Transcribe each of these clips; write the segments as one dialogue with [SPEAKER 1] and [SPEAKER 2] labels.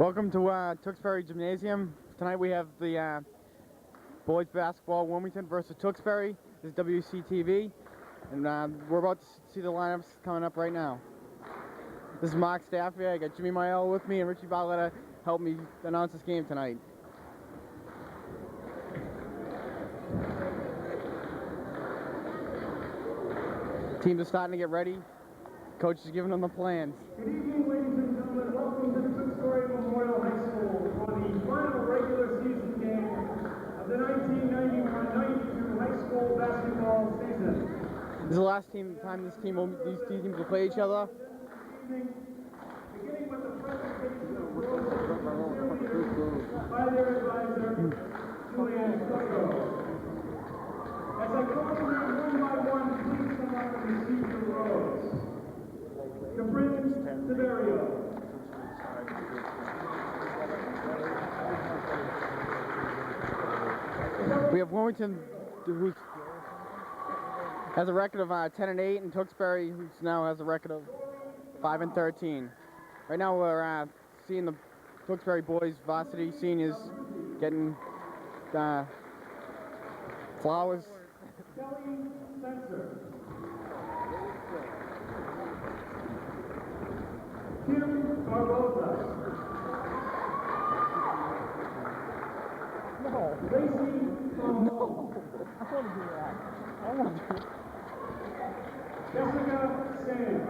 [SPEAKER 1] Welcome to Tewksbury Gymnasium. Tonight we have the boys basketball Wilmington versus Tewksbury. This is WCTV, and we're about to see the lineups coming up right now. This is Mark Stafford. I got Jimmy Mael with me and Richie Barletta help me announce this game tonight. Teams are starting to get ready. Coach is giving them the plans.
[SPEAKER 2] Good evening, ladies and gentlemen. Welcome to Tewksbury Memorial High School for the final regular season game of the 1991-92 high school basketball season.
[SPEAKER 1] This is the last time these teams will play each other.
[SPEAKER 2] Beginning with the presentation of rules by their advisor, Julian Soto. As I call them one by one, please come up and receive the rose. Caprin Severio.
[SPEAKER 1] We have Wilmington, who has a record of 10-8, and Tewksbury, who now has a record of 5-13. Right now, we're seeing the Tewksbury boys varsity seniors getting flowers.
[SPEAKER 2] Kelly Spencer. Kim Barbosa.
[SPEAKER 1] No.
[SPEAKER 2] Lacey Thomas.
[SPEAKER 1] No. I want to do that. I want to do it.
[SPEAKER 2] Jessica Sands.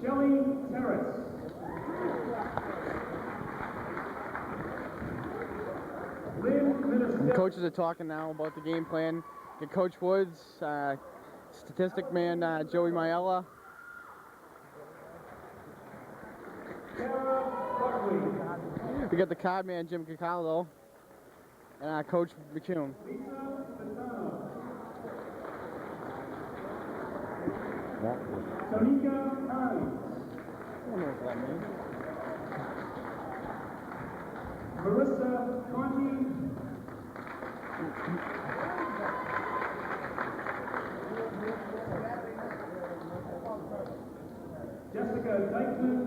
[SPEAKER 2] Shelley Terrace. Lynn Minister.
[SPEAKER 1] Coaches are talking now about the game plan. Get Coach Woods, statistic man Joey Maiella.
[SPEAKER 2] Sarah Buckley.
[SPEAKER 1] We got the card man Jim Cicalo and Coach McCune.
[SPEAKER 2] Lisa Fasano. Sonika Hines.
[SPEAKER 1] I don't know what that means.
[SPEAKER 2] Marissa Conti. Jessica Dykeman.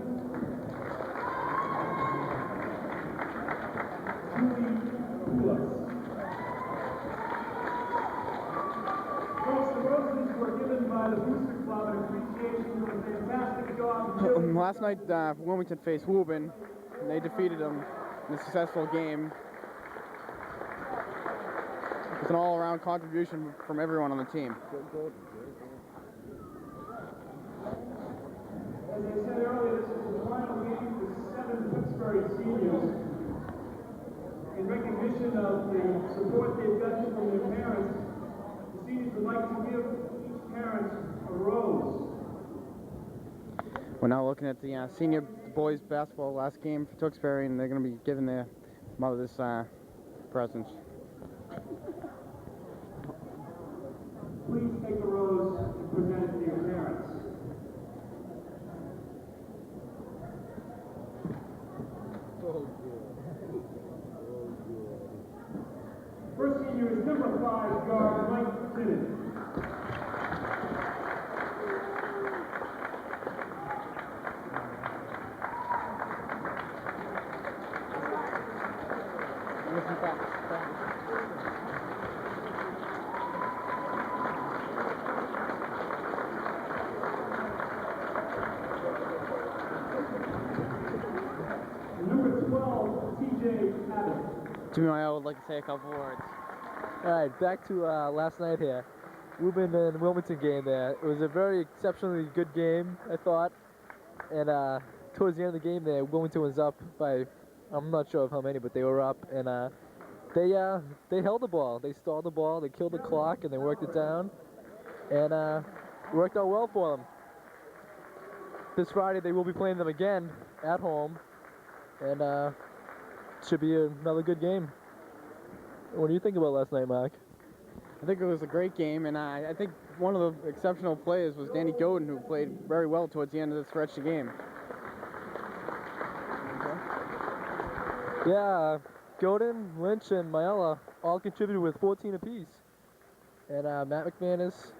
[SPEAKER 2] Julie Poulos. Folks, the roses were given by the Booster Club in appreciation for the fantastic job.
[SPEAKER 1] Last night, Wilmington faced Woburn, and they defeated them in a successful game. It's an all-around contribution from everyone on the team.
[SPEAKER 2] As I said earlier, this is the final game for 7 Tewksbury seniors. In recognition of the support they've gotten from their parents, the seniors would like to give each parent a rose.
[SPEAKER 1] We're now looking at the senior boys basketball last game for Tewksbury, and they're going to be giving their mothers presents.
[SPEAKER 2] Please take a rose and present it to your parents. First senior is number 5 guard Mike Simmons. Number 12, TJ Abbott.
[SPEAKER 1] Jimmy and I would like to say a couple words.
[SPEAKER 3] All right, back to last night here. Woburn and Wilmington game there. It was a very exceptionally good game, I thought. And towards the end of the game there, Wilmington was up by, I'm not sure of how many, but they were up. And they held the ball. They stalled the ball, they killed the clock, and they worked it down. And it worked out well for them. This Friday they will be playing them again at home. And should be another good game. What do you think about last night, Mark?
[SPEAKER 1] I think it was a great game, and I think one of the exceptional players was Danny Godin, who played very well towards the end of the stretch of the game.
[SPEAKER 3] Yeah, Godin, Lynch, and Maiella all contributed with 14 apiece. And Matt McManus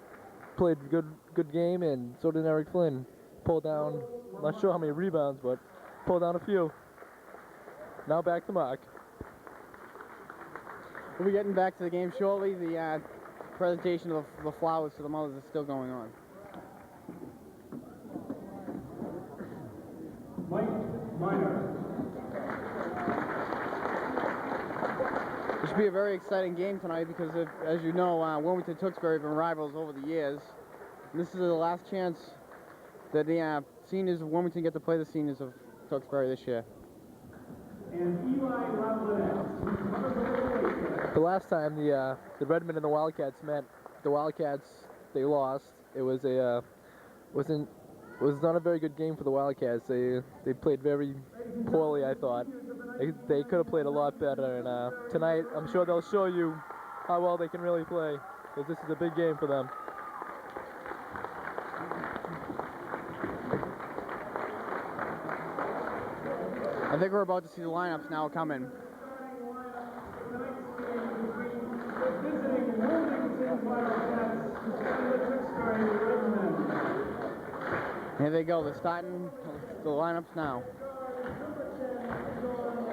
[SPEAKER 3] played good game, and so did Eric Flynn. Pulled down, not sure how many rebounds, but pulled down a few. Now back to Mark.
[SPEAKER 1] We'll be getting back to the game shortly. The presentation of the flowers to the mothers is still going on.
[SPEAKER 2] Mike Minor.
[SPEAKER 1] It should be a very exciting game tonight because, as you know, Wilmington and Tewksbury have been rivals over the years. And this is the last chance that the seniors of Wilmington get to play the seniors of Tewksbury this year.
[SPEAKER 2] And Eli Lavlinette.
[SPEAKER 3] The last time the Redmen and the Wildcats met, the Wildcats, they lost. It was not a very good game for the Wildcats. They played very poorly, I thought. They could have played a lot better, and tonight I'm sure they'll show you how well they can really play, because this is a big game for them.
[SPEAKER 1] I think we're about to see the lineups now coming.
[SPEAKER 2] Visiting Wilmington Wildcats and the Tewksbury Redmen.
[SPEAKER 1] Here they go. They're starting the lineups now.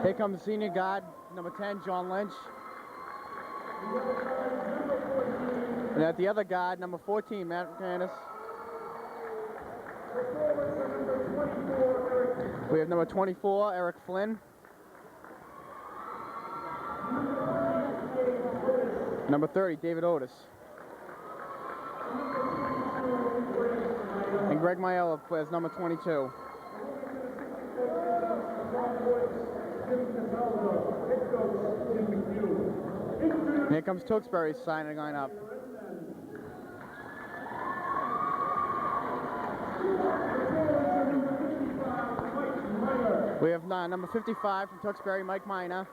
[SPEAKER 1] Here comes senior guard, number 10, John Lynch. And at the other guard, number 14, Matt McManus. We have number 24, Eric Flynn. Number 30, David Otis. And Greg Maiella plays number 22. And here comes Tewksbury signing line up. We have number 55 from Tewksbury, Mike Minor.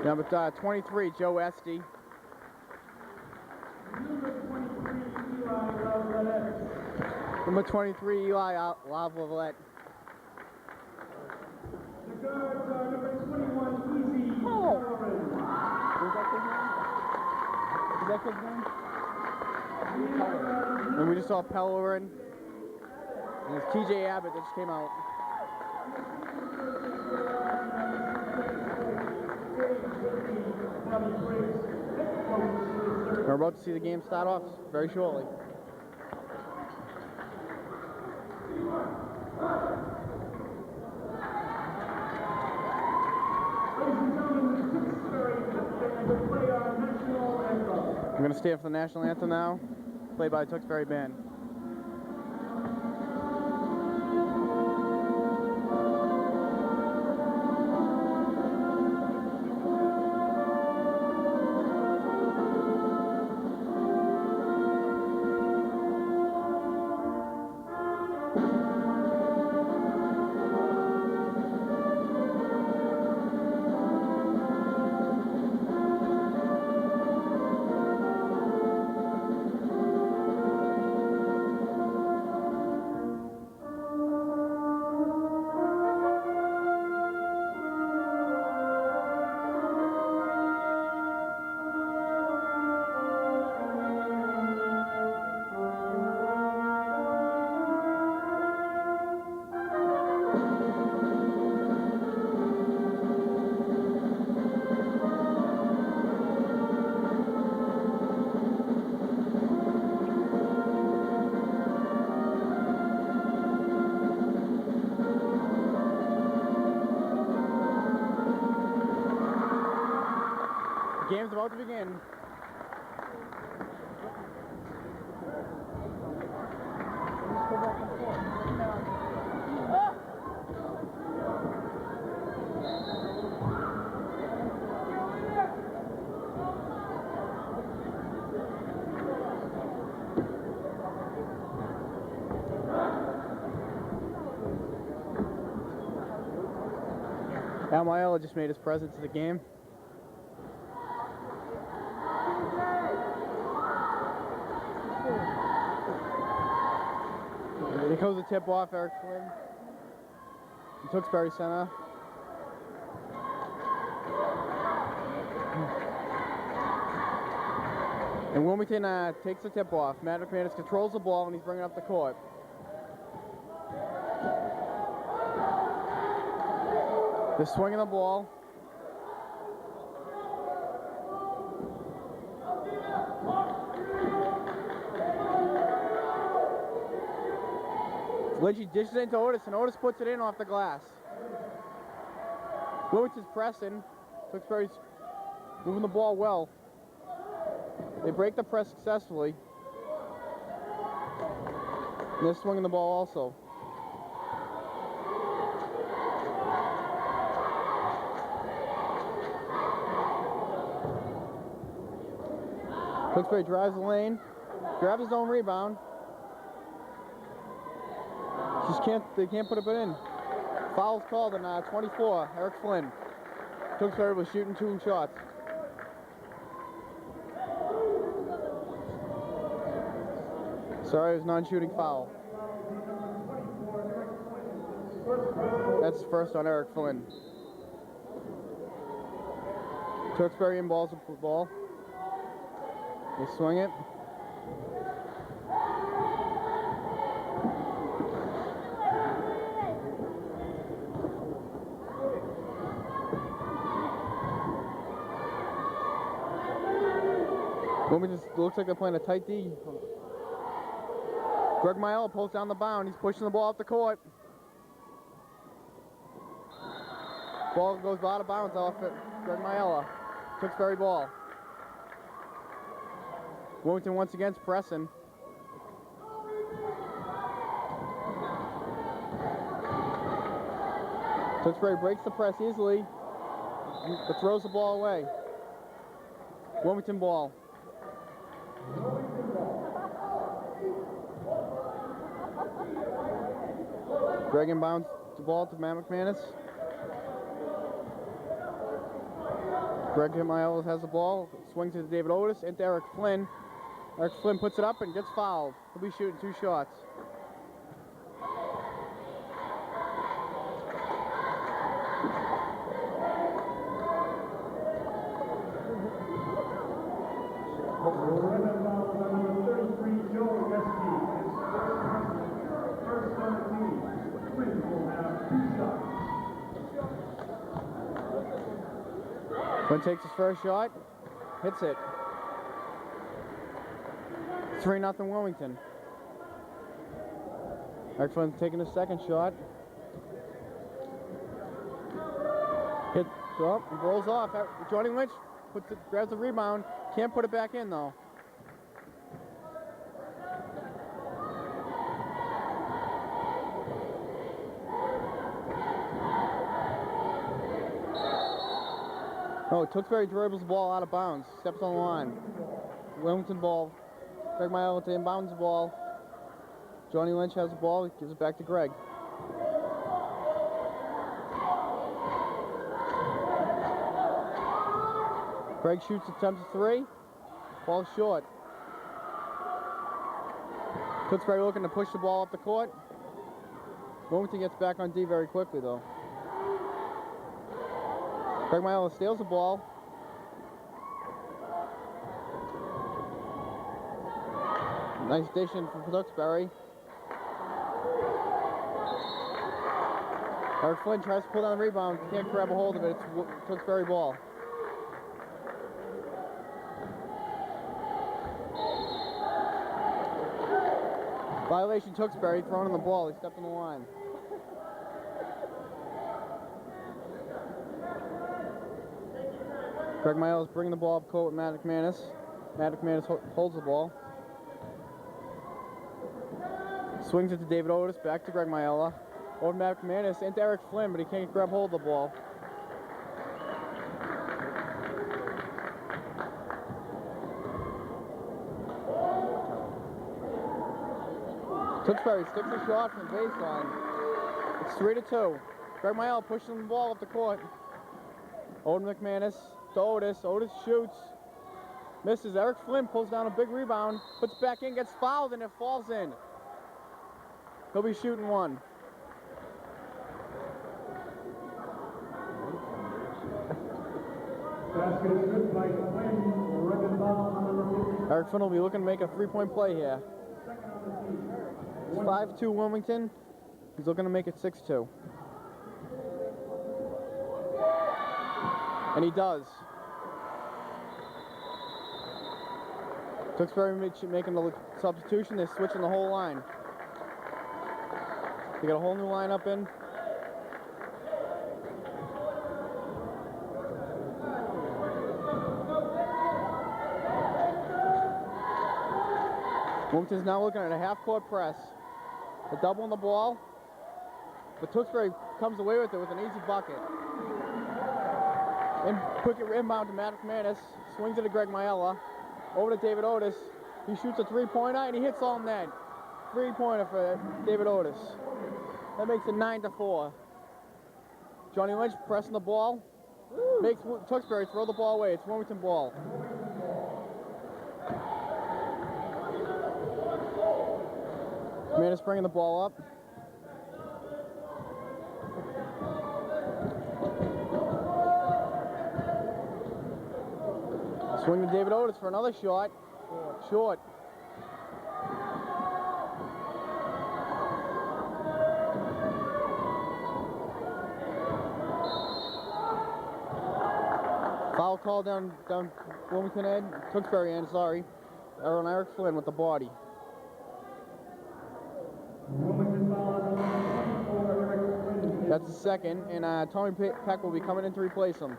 [SPEAKER 1] Number 23, Joe Esty. Number 23, Eli Lavlinette.
[SPEAKER 2] The guards are number 21, Easy Warren.
[SPEAKER 1] Is that kid's name? And we just saw Pellerin. And it's TJ Abbott that just came out. We're about to see the game start off very shortly. We're going to stand for the national anthem now, played by the Tewksbury Band. Game's about to begin. Al Maiella just made his presence to the game. Here comes the tip-off, Eric Flynn. From Tewksbury Center. And Wilmington takes the tip off. Matt McManus controls the ball and he's bringing up the court. They're swinging the ball. Lynchy dishes it into Otis, and Otis puts it in off the glass. Wilmington's pressing. Tewksbury's moving the ball well. They break the press successfully. And they're swinging the ball also. Tewksbury drives the lane, grabs his own rebound. They can't put it in. Foul's called on 24, Eric Flynn. Tewksbury was shooting 2 shots. Sorry, it was non-shooting foul. That's first on Eric Flynn. Tewksbury inbounds the ball. They swing it. Wilmington looks like they're playing a tight D. Greg Myella pulls down the bound. He's pushing the ball up the court. Ball goes out of bounds off it. Greg Myella. Tewksbury ball. Wilmington once again pressing. Tewksbury breaks the press easily, but throws the ball away. Wilmington ball. Greg inbounds the ball to Matt McManus. Greg Myella has the ball, swings it to David Otis, into Eric Flynn. Eric Flynn puts it up and gets fouled. He'll be shooting 2 shots. Flynn takes his first shot, hits it. 3-0 Wilmington. Eric Flynn taking his second shot. Hit up, he rolls off. Johnny Lynch grabs the rebound. Can't put it back in though. Oh, Tewksbury dribbles the ball out of bounds, steps on the line. Wilmington ball. Greg Myella inbounds the ball. Johnny Lynch has the ball, he gives it back to Greg. Greg shoots, attempts a 3. Ball short. Tewksbury looking to push the ball up the court. Wilmington gets back on D very quickly though. Greg Myella steals the ball. Nice dish in from Tewksbury. Eric Flynn tries to pull down the rebound, can't grab a hold of it. It's Tewksbury ball. Violation Tewksbury, throwing in the ball. He stepped on the line. Greg Myella's bringing the ball up court with Matt McManus. Matt McManus holds the ball. Swings it to David Otis, back to Greg Myella. Over to Matt McManus, into Eric Flynn, but he can't grab hold of the ball. Tewksbury sticks a shot from the baseline. It's 3-2. Greg Myella pushing the ball up the court. Over to McManus, to Otis. Otis shoots. Misses. Eric Flynn pulls down a big rebound, puts it back in, gets fouled, and it falls in. He'll be shooting 1.
[SPEAKER 2] Basket is good by Flynn. Ribbon ball number 50.
[SPEAKER 1] Eric Flynn will be looking to make a three-point play here. It's 5-2 Wilmington. He's looking to make it 6-2. And he does. Tewksbury making the substitution. They're switching the whole line. They got a whole new lineup in. Wilmington's now looking at a half-court press. They're doubling the ball, but Tewksbury comes away with it with an easy bucket. And quick inbound to Matt McManus. Swings it to Greg Myella. Over to David Otis. He shoots a three-pointer and he hits on net. Three-pointer for David Otis. That makes it 9-4. Johnny Lynch pressing the ball. Makes Tewksbury throw the ball away. It's Wilmington ball. McManus bringing the ball up. Swing to David Otis for another shot. Short. Foul call down Wilmington end. Tewksbury end, sorry. Eric Flynn with the body. That's the second, and Tommy Peck will be coming in to replace him.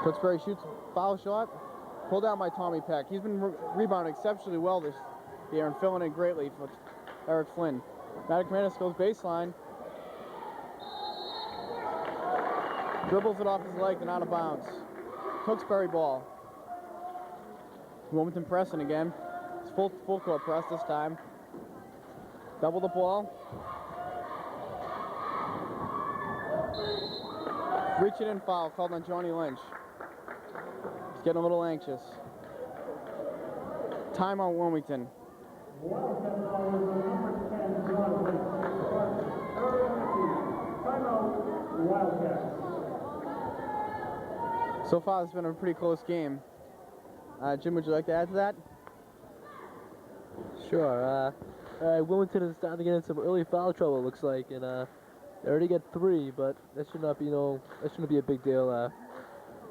[SPEAKER 1] Tewksbury shoots a foul shot, pulled out by Tommy Peck. He's been rebounding exceptionally well this year and filling in greatly for Eric Flynn. Matt McManus goes baseline, dribbles it off his leg and out of bounds. Tewksbury ball. Wilmington pressing again. It's full court press this time. Double the ball. Reaching in foul called on Johnny Lynch. He's getting a little anxious. Timeout Wilmington. So far it's been a pretty close game. Jim, would you like to add to that?
[SPEAKER 3] Sure. Wilmington is starting to get in some early foul trouble, it looks like, and they already get 3, but that should not be that shouldn't be a big deal.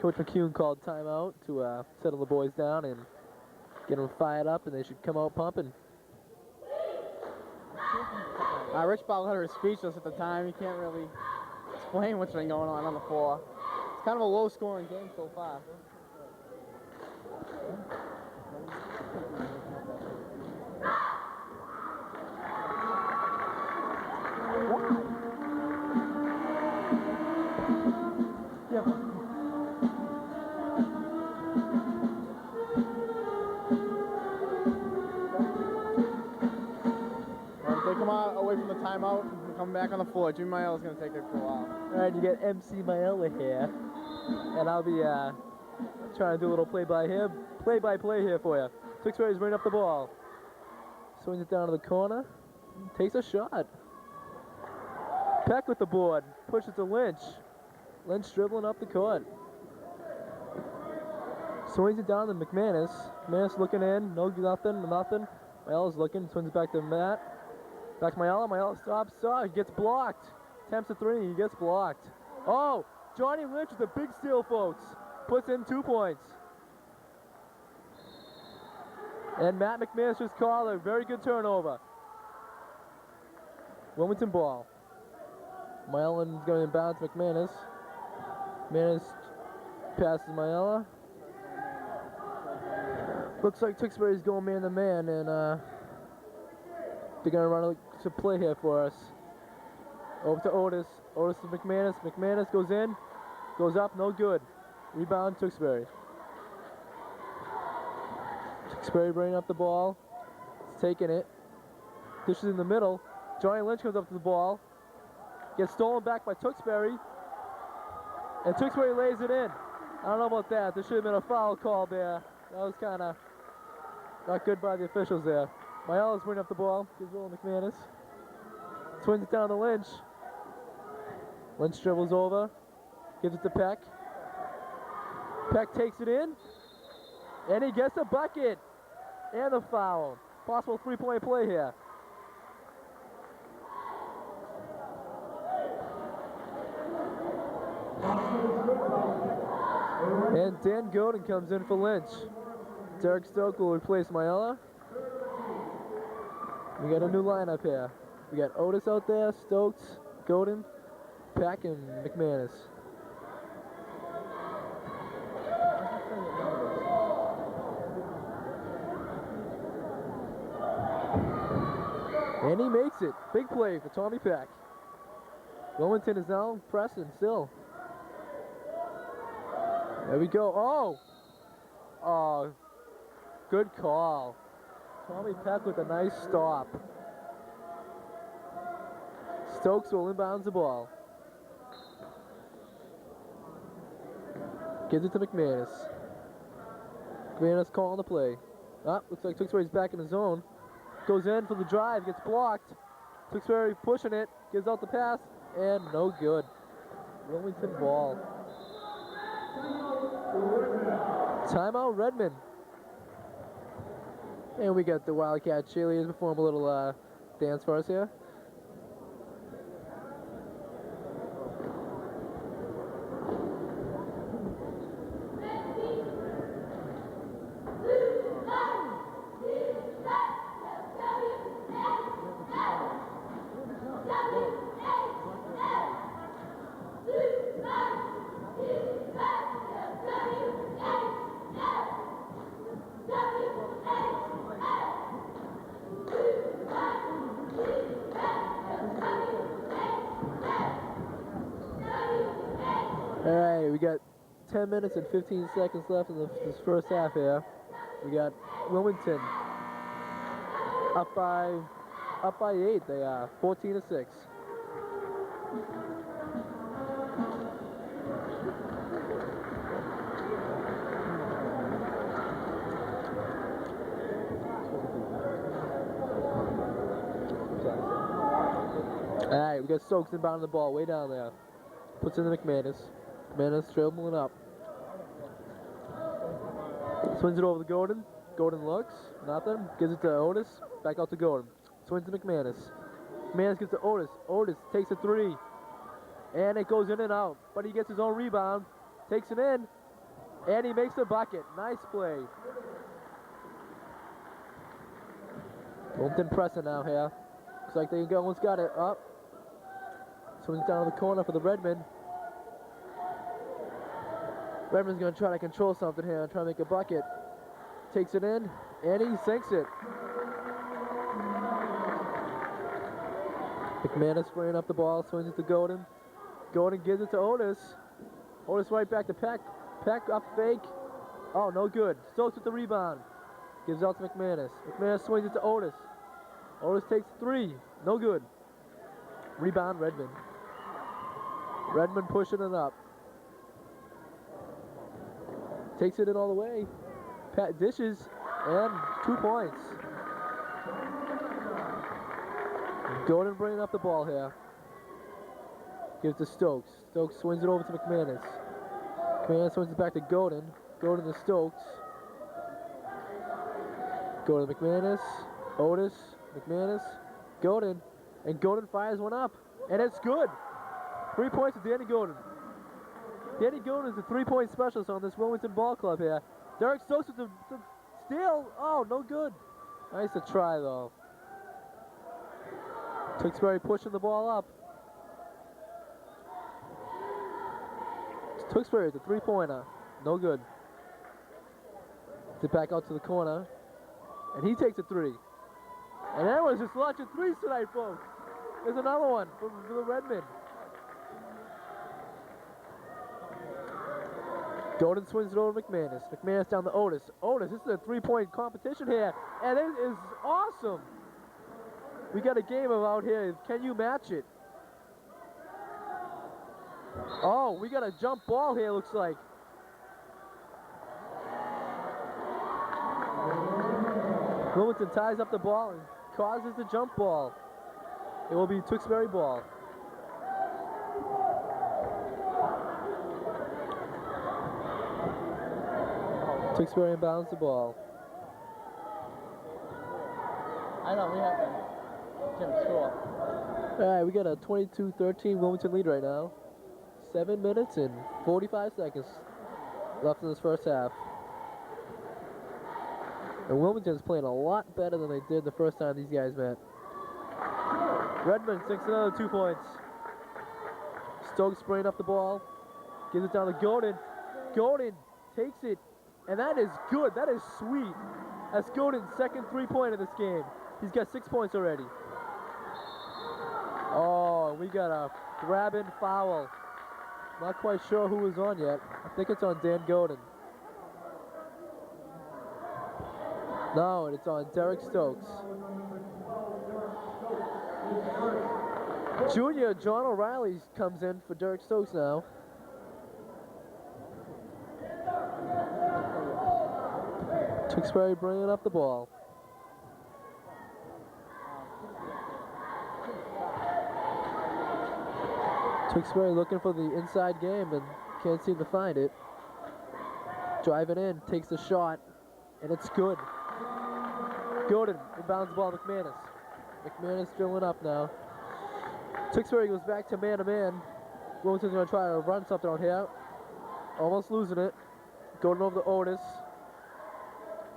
[SPEAKER 3] Coach McCune called timeout to settle the boys down and get them fired up, and they should come out pumping.
[SPEAKER 1] Rich Balletta is speechless at the time. He can't really explain what's been going on the floor. It's kind of a low-scoring game so far. They come out away from the timeout and come back on the floor. Jimmy Myella's going to take it for a while.
[SPEAKER 3] All right, you get MC Myella here, and I'll be trying to do a little play-by-play here for you. Tewksbury's bringing up the ball. Swings it down to the corner. Takes a shot. Peck with the board. Pushes to Lynch. Lynch dribbling up the court. Swings it down to McManus. McManus looking in. Nothing. Myella's looking. Swings it back to Matt. Back to Myella. Myella stops. He gets blocked. Attempts a 3. He gets blocked. Oh! Johnny Lynch with a big steal, folks. Puts in 2 points. And Matt McManus just called a very good turnover. Wilmington ball. Myella going to bounce McManus. McManus passes Myella. Looks like Tewksbury's going man-to-man, and they're going to run a play here for us. Over to Otis. Otis to McManus. McManus goes in. Goes up. No good. Rebound Tewksbury. Tewksbury bringing up the ball. He's taking it. Dishes in the middle. Johnny Lynch comes up to the ball. Gets stolen back by Tewksbury. And Tewksbury lays it in. I don't know about that. There should have been a foul call there. That was kind of not good by the officials there. Myella's bringing up the ball. Gives it to McManus. Swings it down to Lynch. Lynch dribbles over, gives it to Peck. Peck takes it in, and he gets a bucket. And the foul. Possible three-point play here. And Dan Godin comes in for Lynch. Derek Stokes will replace Myella. We got a new lineup here. We got Otis out there, Stokes, Godin, Peck, and McManus. And he makes it. Big play for Tommy Peck. Wilmington is now pressing still. There we go. Oh! Oh, good call. Tommy Peck with a nice stop. Stokes will inbounds the ball. Gives it to McManus. McManus calling the play. Looks like Tewksbury's back in the zone. Goes in for the drive, gets blocked. Tewksbury pushing it, gives out the pass, and no good. Wilmington ball. Timeout Redmond. And we got the Wildcat cheerleaders perform a little dance for us here. Alright, we got 10 minutes and 15 seconds left in this first half here. We got Wilmington up by 8. They are 14-6. Alright, we got Stokes inbounding the ball way down there. Puts in the McManus. McManus dribbling up. Swings it over to Godin. Godin looks. Nothing. Gives it to Otis. Back out to Godin. Swings to McManus. McManus gets to Otis. Otis takes a three. And it goes in and out. But he gets his own rebound. Takes it in. And he makes a bucket. Nice play. Wilmington pressing now here. Looks like they almost got it up. Swings down to the corner for the Redmond. Redmond's going to try to control something here and try to make a bucket. Takes it in, and he sinks it. McManus spraying up the ball, swings it to Godin. Godin gives it to Otis. Otis right back to Peck. Peck up fake. Oh, no good. Stokes with the rebound. Gives out to McManus. McManus swings it to Otis. Otis takes three. No good. Rebound Redmond. Redmond pushing it up. Takes it in all the way. Pat dishes, and 2 points. Godin bringing up the ball here. Gives to Stokes. Stokes swings it over to McManus. McManus swings it back to Godin. Godin to Stokes. Godin to McManus. Otis. McManus. Godin. And Godin fires one up. And it's good. 3 points to Danny Godin. Danny Godin is the three-point specialist on this Wilmington ball club here. Derek Stokes with the steal. Oh, no good. Nice to try, though. Tewksbury pushing the ball up. Tewksbury with the three-pointer. No good. Gets it back out to the corner. And he takes a three. And everyone's just launching threes tonight, folks. There's another one for the Redmond. Godin swings it over to McManus. McManus down to Otis. Otis, this is a three-point competition here, and it is awesome. We got a game out here. Can you match it? Oh, we got a jump ball here, looks like. Wilmington ties up the ball and causes the jump ball. It will be Tewksbury ball. Tewksbury inbounds the ball.
[SPEAKER 1] I know, we have them. Tim, score.
[SPEAKER 3] Alright, we got a 22-13 Wilmington lead right now. 7 minutes and 45 seconds left in this first half. And Wilmington's playing a lot better than they did the first time these guys met. Redmond sinks another 2 points. Stokes spraying up the ball. Gives it down to Golden. Golden takes it. And that is good. That is sweet. That's Golden's second 3-pointer this game. He's got 6 points already. Oh, we got a grab-in foul. Not quite sure who was on yet. I think it's on Dan Golden. No, it's on Derek Stokes. Junior John O'Reilly comes in for Derek Stokes now. Tewksbury bringing up the ball. Tewksbury looking for the inside game and can't seem to find it. Driving in, takes the shot, and it's good. Golden inbounds the ball to McManus. McManus drilling up now. Tewksbury goes back to man-to-man. Wilmington's going to try to run something out here. Almost losing it. Golden over to Otis.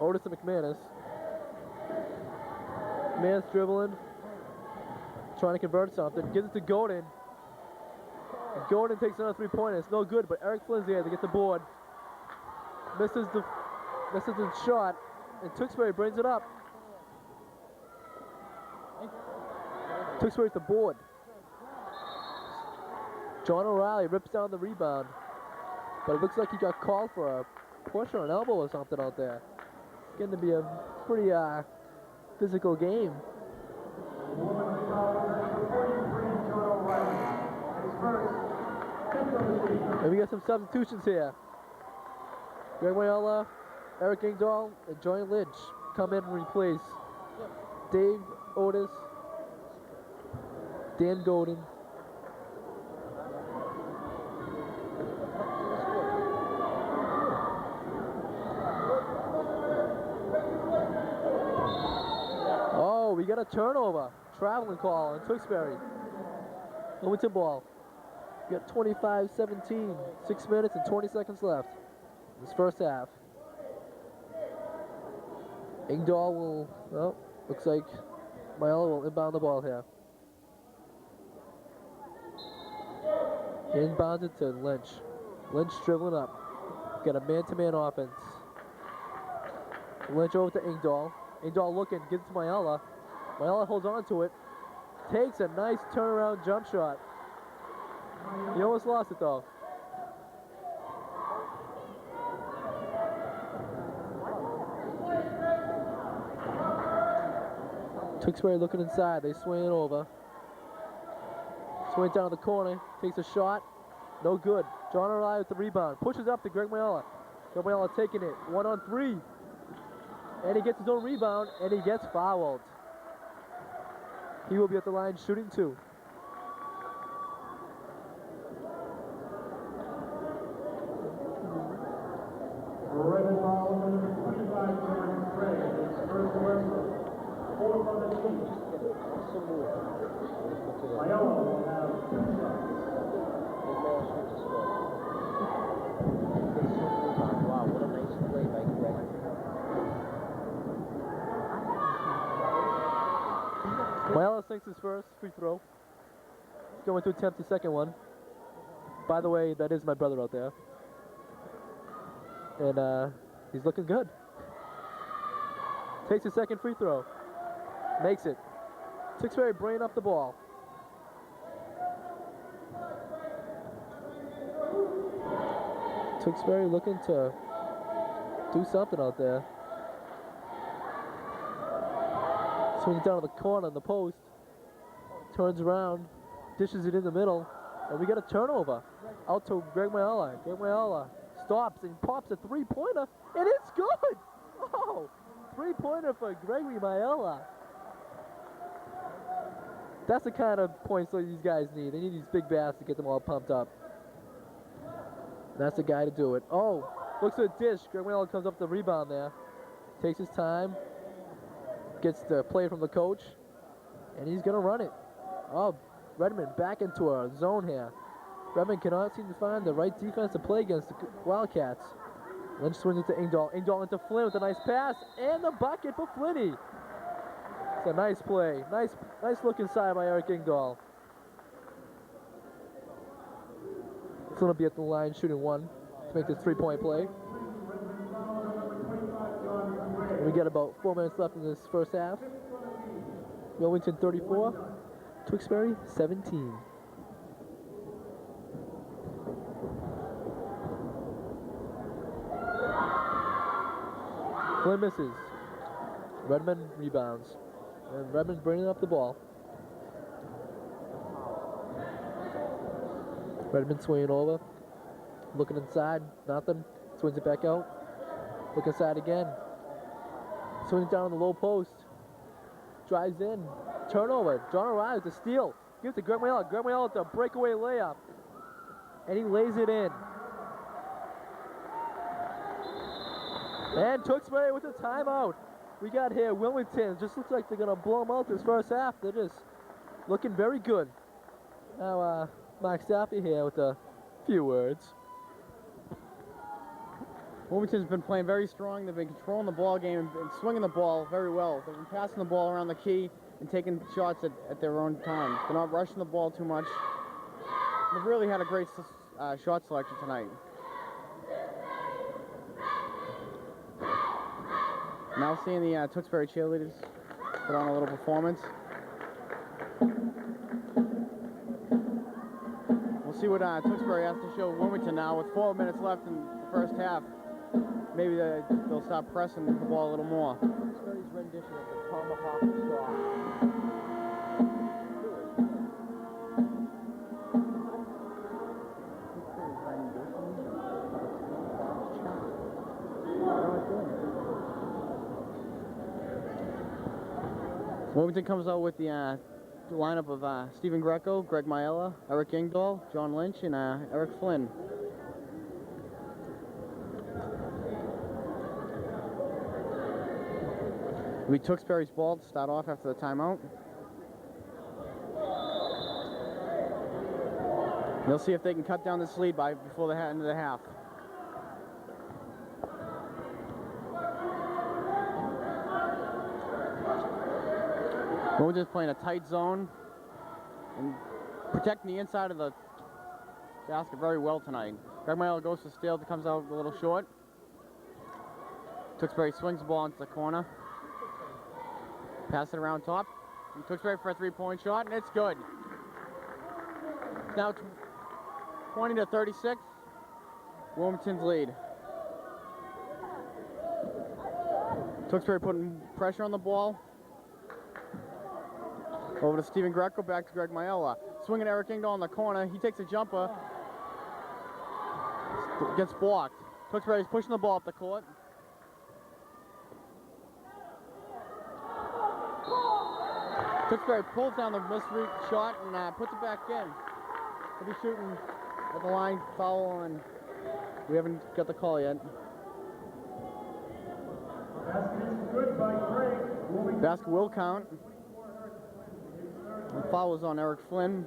[SPEAKER 3] Otis to McManus. McManus dribbling. Trying to convert something. Gives it to Golden. And Golden takes another 3-pointer. It's no good, but Eric Flynn's there to get the board. Misses the shot. And Tewksbury brings it up. Tewksbury at the board. John O'Reilly rips down the rebound. But it looks like he got called for a push or an elbow or something out there. It's going to be a pretty physical game. And we got some substitutions here. Greg Wayella, Eric Ingdahl, and Johnny Lynch come in and replace Dave Otis, Dan Golden. Oh, we got a turnover. Traveling call on Tewksbury. Wilmington ball. We got 25-17. 6 minutes and 20 seconds left in this first half. Ingdahl will, well, looks like Myella will inbound the ball here. Inbounds it to Lynch. Lynch dribbling up. Got a man-to-man offense. Lynch over to Ingdahl. Ingdahl looking, gives it to Myella. Myella holds on to it. Takes a nice turnaround jump shot. He almost lost it though. Tewksbury looking inside. They swing it over. Swing it down the corner. Takes a shot. No good. John O'Reilly with the rebound. Pushes up to Greg Myella. Greg Myella taking it. 1-on-3. And he gets his own rebound. And he gets fouled. He will be at the line shooting 2.
[SPEAKER 2] Red foul, number 25, Craig. It's first whistle. 4th on the team. Myella will have 2 shots.
[SPEAKER 4] Wow, what a nice play by Greg.
[SPEAKER 3] Myella sinks his first free throw. He's going to attempt the second one. By the way, that is my brother out there. And he's looking good. Takes his second free throw. Makes it. Tewksbury bringing up the ball. Tewksbury looking to do something out there. Swings down to the corner on the post. Turns around. Dishes it in the middle. And we get a turnover. Out to Greg Myella. Greg Myella stops and pops a 3-pointer. And it's good! Oh! 3-pointer for Gregory Myella. That's the kind of points that these guys need. They need these big baskets to get them all pumped up. That's the guy to do it. Oh, Looks for a dish. Greg Miller comes up the rebound there. Takes his time. Gets the play from the coach. And he's going to run it. Oh, Redmond back into a zone here. Redmond cannot seem to find the right defense to play against the Wildcats. Lynch swings it to Engdahl. Engdahl into Flynn with a nice pass. And the bucket for Flinney. It's a nice play. Nice look inside by Eric Engdahl. Flynn will be at the line shooting one to make this three-point play. We got about 4 minutes left in this first half. Wilmington 34, Tewksbury 17. Flynn misses. Redmond rebounds. And Redmond's bringing up the ball. Redmond swinging over. Looking inside. Nothing. Swings it back out. Look inside again. Swings down on the low post. Drives in. Turnover. John O'Reilly with the steal. Gives it to Greg Mayella. Greg Mayella with the breakaway layup. And he lays it in. And Tewksbury with a timeout. We got here Wilmington. Just looks like they're going to blow them out this first half. They're just looking very good. Now, Mark Staffy here with a few words.
[SPEAKER 1] Wilmington's been playing very strong. They've been controlling the ball game and swinging the ball very well. They've been passing the ball around the key and taking shots at their own time. They're not rushing the ball too much. They've really had a great shot selection tonight. Now seeing the Tewksbury cheerleaders put on a little performance. We'll see what Tewksbury has to show Wilmington now with 4 minutes left in the first half. Maybe they'll start pressing the ball a little more.
[SPEAKER 4] Tewksbury's rendition of the tomahawk shot.
[SPEAKER 1] Wilmington comes out with the lineup of Stephen Greco, Greg Mayella, Eric Engdahl, John Lynch, and Eric Flynn. We took Tewksbury's ball to start off after the timeout. They'll see if they can cut down this lead before the end of the half. We're just playing a tight zone and protecting the inside of the basket very well tonight. Greg Mayella goes to steal, comes out a little short. Tewksbury swings the ball into the corner. Pass it around top. And Tewksbury for a three-point shot, and it's good. Now 20 to 36. Wilmington's lead. Tewksbury putting pressure on the ball. Over to Stephen Greco, back to Greg Mayella. Swinging Eric Engdahl in the corner. He takes a jumper. Gets blocked. Tewksbury's pushing the ball up the court. Tewksbury pulls down the missed shot and puts it back in. He'll be shooting at the line, foul, and we haven't got the call yet.
[SPEAKER 2] Basket is good by Greg.
[SPEAKER 1] Basket will count. And foul is on Eric Flynn,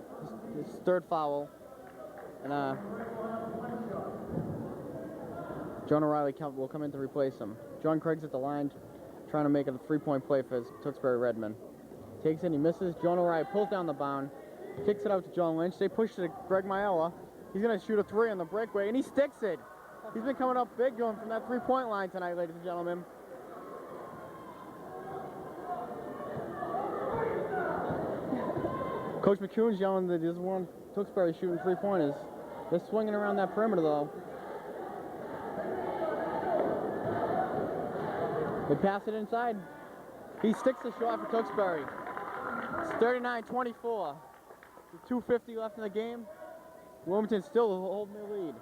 [SPEAKER 1] his third foul. And John O'Reilly will come in to replace him. John Craig's at the line trying to make a three-point play for his Tewksbury Redmond. Takes it, he misses. John O'Reilly pulls down the bound, kicks it out to John Lynch. They push it to Greg Mayella. He's going to shoot a three on the breakaway, and he sticks it. He's been coming up big going from that three-point line tonight, ladies and gentlemen. Coach McCune's yelling that there's one Tewksbury shooting three-pointers. They're swinging around that perimeter, though. They pass it inside. He sticks the shot for Tewksbury. It's 39-24. With 2:50 left in the game. Wilmington still holding their lead.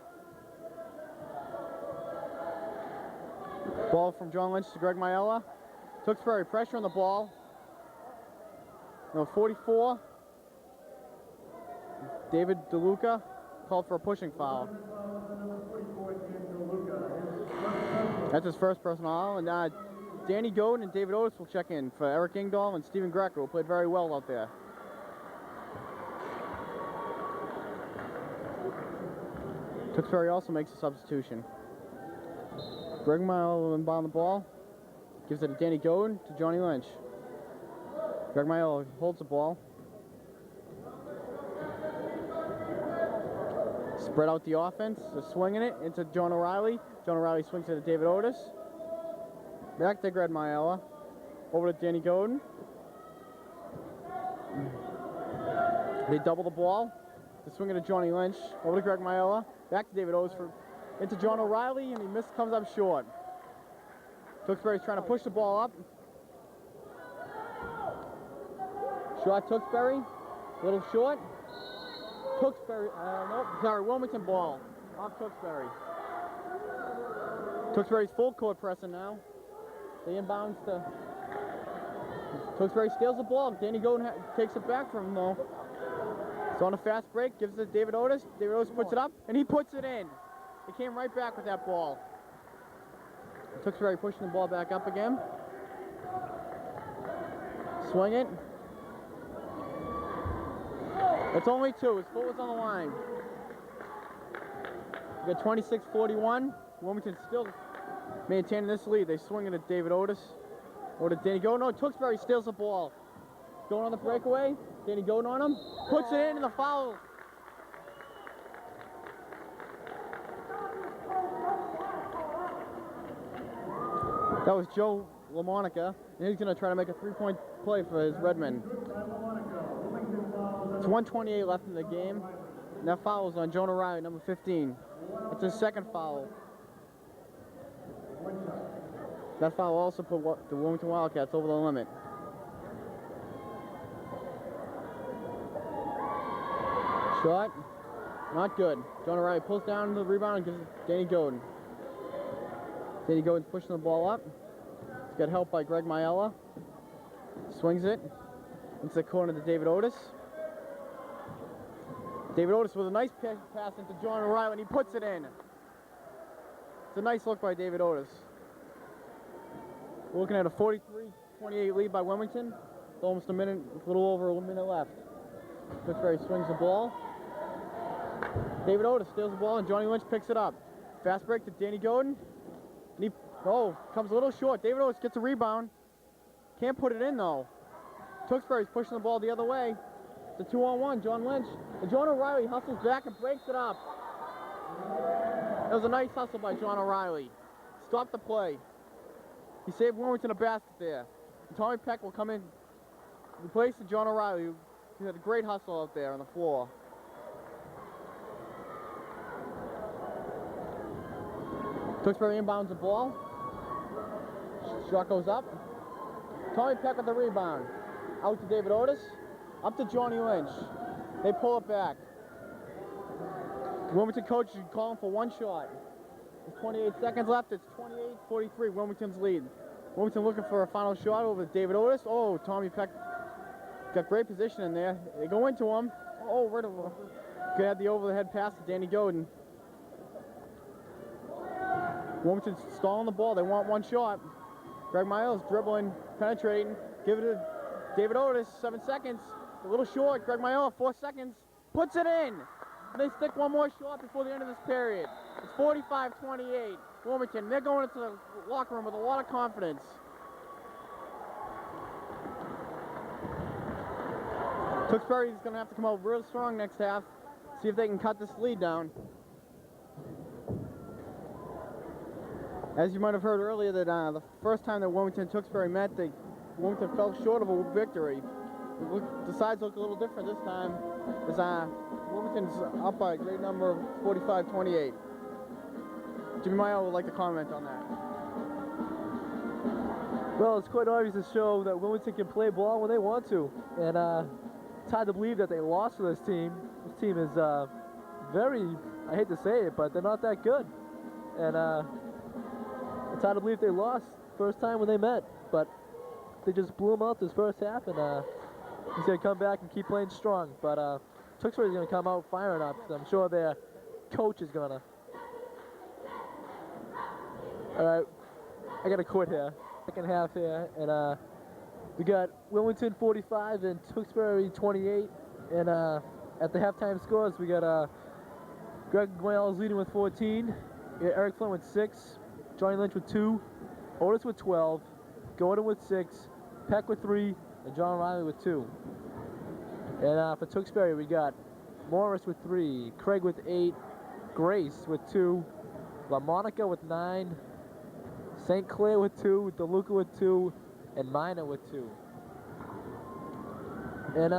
[SPEAKER 1] Ball from John Lynch to Greg Mayella. Tewksbury pressure on the ball. Number 44. David DeLuca called for a pushing foul. That's his first personal, and Danny Godin and David Otis will check in for Eric Ingdahl and Stephen Greco, who played very well out there. Tewksbury also makes a substitution. Greg Mile will inbound the ball, gives it to Danny Godin to Johnny Lynch. Greg Mile holds the ball. Spread out the offense, they're swinging it into John O'Reilly. John O'Reilly swings it to David Otis. Back to Greg Maiella. Over to Danny Godin. They double the ball. They swing it to Johnny Lynch. Over to Greg Maiella. Back to David Otis into John O'Reilly, and he comes up short. Tewksbury's trying to push the ball up. Short Tewksbury. A little short. Tewksbury, nope, sorry, Wilmington ball. Off Tewksbury. Tewksbury's full court pressing now. They inbounds to... Tewksbury steals the ball. Danny Godin takes it back from him, though. It's on a fast break, gives it to David Otis. David Otis puts it up, and he puts it in. He came right back with that ball. Tewksbury pushing the ball back up again. Swing it. It's only two. His foot was on the line. We got 26-41. Wilmington still maintaining this lead. They swing it at David Otis. Or to Danny Godin. No, Tewksbury steals the ball. Going on the breakaway. Danny Godin on him. Puts it in, and the foul. That was Joe LaMonica, and he's going to try to make a three-point play for his Redmen. It's 1:28 left in the game, and that foul is on John O'Reilly, number 15. It's his second foul. That foul also put the Wilmington Wildcats over the limit. Shot, not good. John O'Reilly pulls down the rebound and gives it to Danny Godin. Danny Godin's pushing the ball up. He's got help by Greg Maiella. Swings it into the corner to David Otis. David Otis with a nice pass into John O'Reilly, and he puts it in. It's a nice look by David Otis. We're looking at a 43-28 lead by Wilmington. With almost a little over a minute left. Tewksbury swings the ball. David Otis steals the ball, and Johnny Lynch picks it up. Fast break to Danny Godin. And he comes a little short. David Otis gets a rebound. Can't put it in, though. Tewksbury's pushing the ball the other way. It's a 2-on-1, John Lynch. And John O'Reilly hustles back and breaks it up. That was a nice hustle by John O'Reilly. Stopped the play. He saved Wilmington a basket there. And Tommy Peck will come in, replace John O'Reilly, who had a great hustle out there on the floor. Tewksbury inbounds the ball. Shot goes up. Tommy Peck with the rebound. Out to David Otis. Up to Johnny Lynch. They pull it back. Wilmington coach is calling for one shot. There's 28 seconds left. It's 28-43, Wilmington's lead. Wilmington looking for a final shot over David Otis. Oh, Tommy Peck got great position in there. They go into him. Oh, right over. Could have the over-the-head pass to Danny Godin. Wilmington's stalling the ball. They want one shot. Greg Miles dribbling, penetrating. Give it to David Otis. 7 seconds. A little short. Greg Miles, 4 seconds. Puts it in. And they stick one more shot before the end of this period. It's 45-28. Wilmington, they're going into the locker room with a lot of confidence. Tewksbury is going to have to come out real strong next half. See if they can cut this lead down. As you might have heard earlier, that the first time that Wilmington and Tewksbury met, Wilmington fell short of a victory. The sides look a little different this time, as Wilmington's up by a great number of 45-28. Jimmy Mayo would like to comment on that.
[SPEAKER 3] Well, it's quite obvious to show that Wilmington can play ball when they want to, and it's hard to believe that they lost to this team. This team is very, I hate to say it, but they're not that good, and it's hard to believe they lost first time when they met, but they just blew them out this first half, and he's going to come back and keep playing strong. But Tewksbury is going to come out firing up. I'm sure their coach is going to All right, I gotta quit here. Second half here, and we got Wilmington 45 and Tewksbury 28. And at the halftime scores, we got Greg Guayles leading with 14. We got Eric Flynn with 6. Johnny Lynch with 2. Otis with 12. Gordon with 6. Peck with 3. And John Riley with 2. And for Tewksbury, we got Morris with 3. Craig with 8. Grace with 2. LaMonica with 9. St. Clair with 2. DeLuca with 2. And Minor with 2. And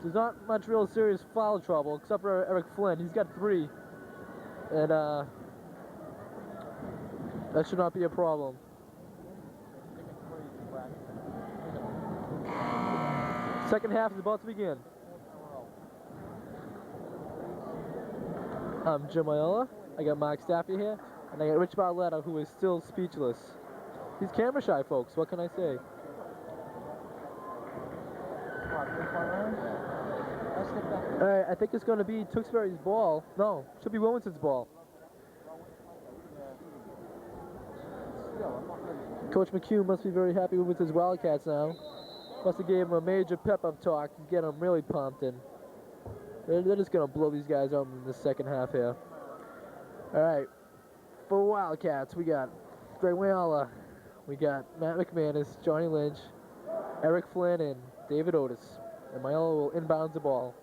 [SPEAKER 3] there's not much real serious foul trouble except for Eric Flynn. He's got 3. And that should not be a problem. Second half is about to begin. I'm Jim Iola. I got Mark Staffy here. And I got Rich Barletta, who is still speechless. He's camera shy, folks. What can I say? Alright, I think it's going to be Tewksbury's ball. No, it should be Wilmington's ball. Coach McHugh must be very happy with his Wildcats now. Must have gave him a major pep-up talk to get him really pumped in. They're just going to blow these guys out in the second half here. Alright, for Wildcats, we got Greg Wayala, we got Matt McManus, Johnny Lynch, Eric Flynn, and David Otis. And Myella will inbound the ball.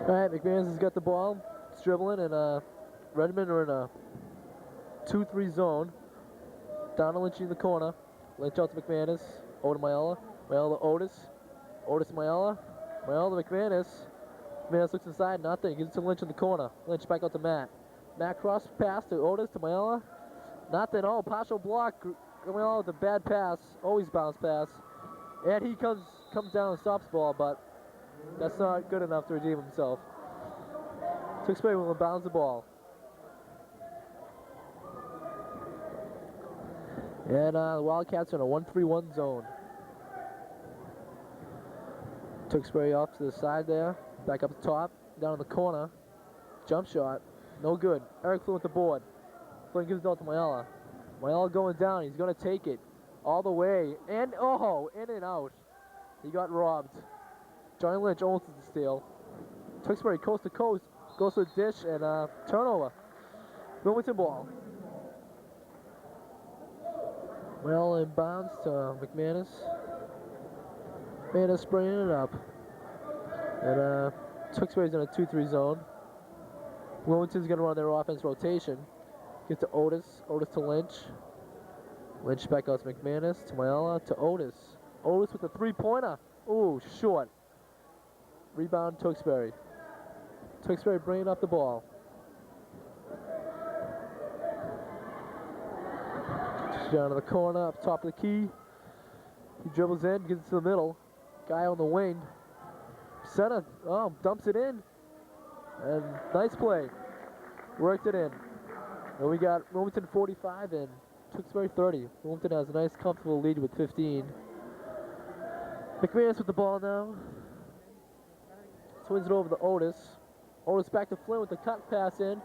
[SPEAKER 3] Alright, McManus has got the ball. It's dribbling, and Redmond are in a 2-3 zone. Down to Lynch in the corner. Lynch out to McManus. Over to Myella. Myella to Otis. Otis to Myella. Myella to McManus. McManus looks inside, nothing. Gives it to Lynch in the corner. Lynch back out to Matt. Matt cross pass to Otis to Myella. Nothing. Oh, partial block. Myella with a bad pass. Always bounce pass. And he comes down and stops the ball, but that's not good enough to redeem himself. Tewksbury will bounce the ball. And the Wildcats are in a 1-3-1 zone. Tewksbury off to the side there. Back up the top. Down in the corner. Jump shot. No good. Eric Flynn with the board. Flynn gives it out to Myella. Myella going down. He's going to take it all the way. And, oh, in and out. He got robbed. Johnny Lynch almost with the steal. Tewksbury coast to coast. Goes to the dish and turnover. Wilmington ball. Well, inbounds to McManus. McManus spraying it up. And Tewksbury's in a 2-3 zone. Wilmington's going to run their offense rotation. Get to Otis. Otis to Lynch. Lynch back out to McManus. To Myella. To Otis. Otis with a 3-pointer. Ooh, short. Rebound Tewksbury. Tewksbury bringing up the ball. Down to the corner, up top of the key. He dribbles in, gets it to the middle. Guy on the wing. Center, oh, dumps it in. And nice play. Worked it in. And we got Wilmington 45 and Tewksbury 30. Wilmington has a nice, comfortable lead with 15. McManus with the ball now. Swings it over to Otis. Otis back to Flynn with the cut pass in.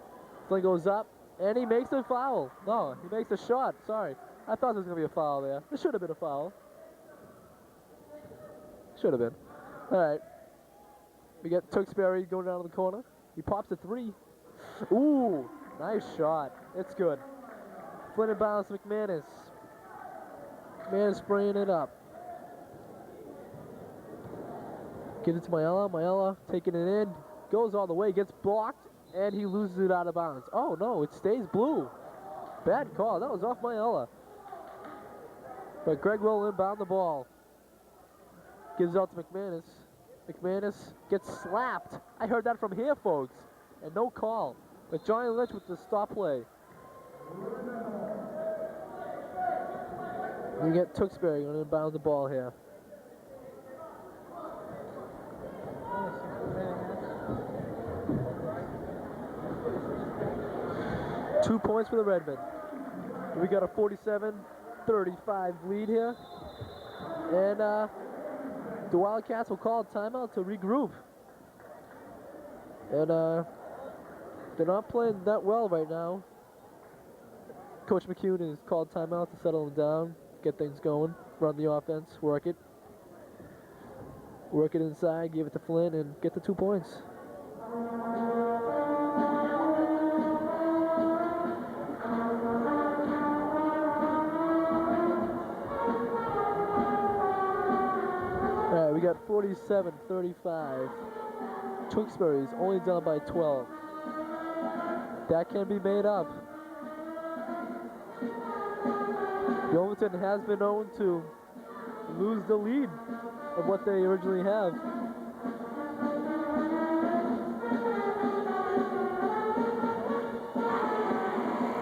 [SPEAKER 3] Flynn goes up, and he makes a foul. No, he makes a shot. Sorry. I thought there was going to be a foul there. There should have been a foul. Should have been. All right. We got Tewksbury going down to the corner. He pops a 3. Ooh, nice shot. It's good. Flynn inbounds to McManus. McManus spraying it up. Gives it to Myella. Myella taking it in. Goes all the way, gets blocked, and he loses it out of bounds. Oh no, it stays blue. Bad call. That was off Myella. But Greg will inbound the ball. Gives it out to McManus. McManus gets slapped. I heard that from here, folks. And no call. But Johnny Lynch with the stop play. We get Tewksbury going to inbound the ball here. Two points for the Redmen. We got a 47-35 lead here. And the Wildcats will call a timeout to regroup. And they're not playing that well right now. Coach McCune has called timeout to settle them down, get things going, run the offense, work it. Work it inside, give it to Flynn, and get the 2 points. All right, we got 47-35. Tewksbury's only down by 12. That can be made up. Wilmington has been known to lose the lead of what they originally have.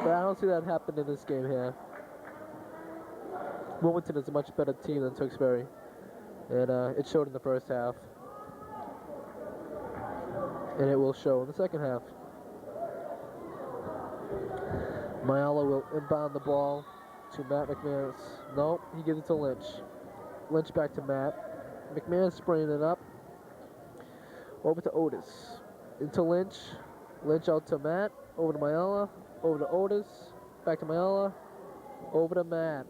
[SPEAKER 3] But I don't see that happen in this game here. Wilmington is a much better team than Tewksbury, and it showed in the first half, and it will show in the second half. Myala will inbound the ball to Matt McManus. No, he gives it to Lynch. Lynch back to Matt. McManus spraying it up. Over to Otis. Into Lynch. Lynch out to Matt. Over to Myala. Over to Otis. Back to Myala. Over to Matt.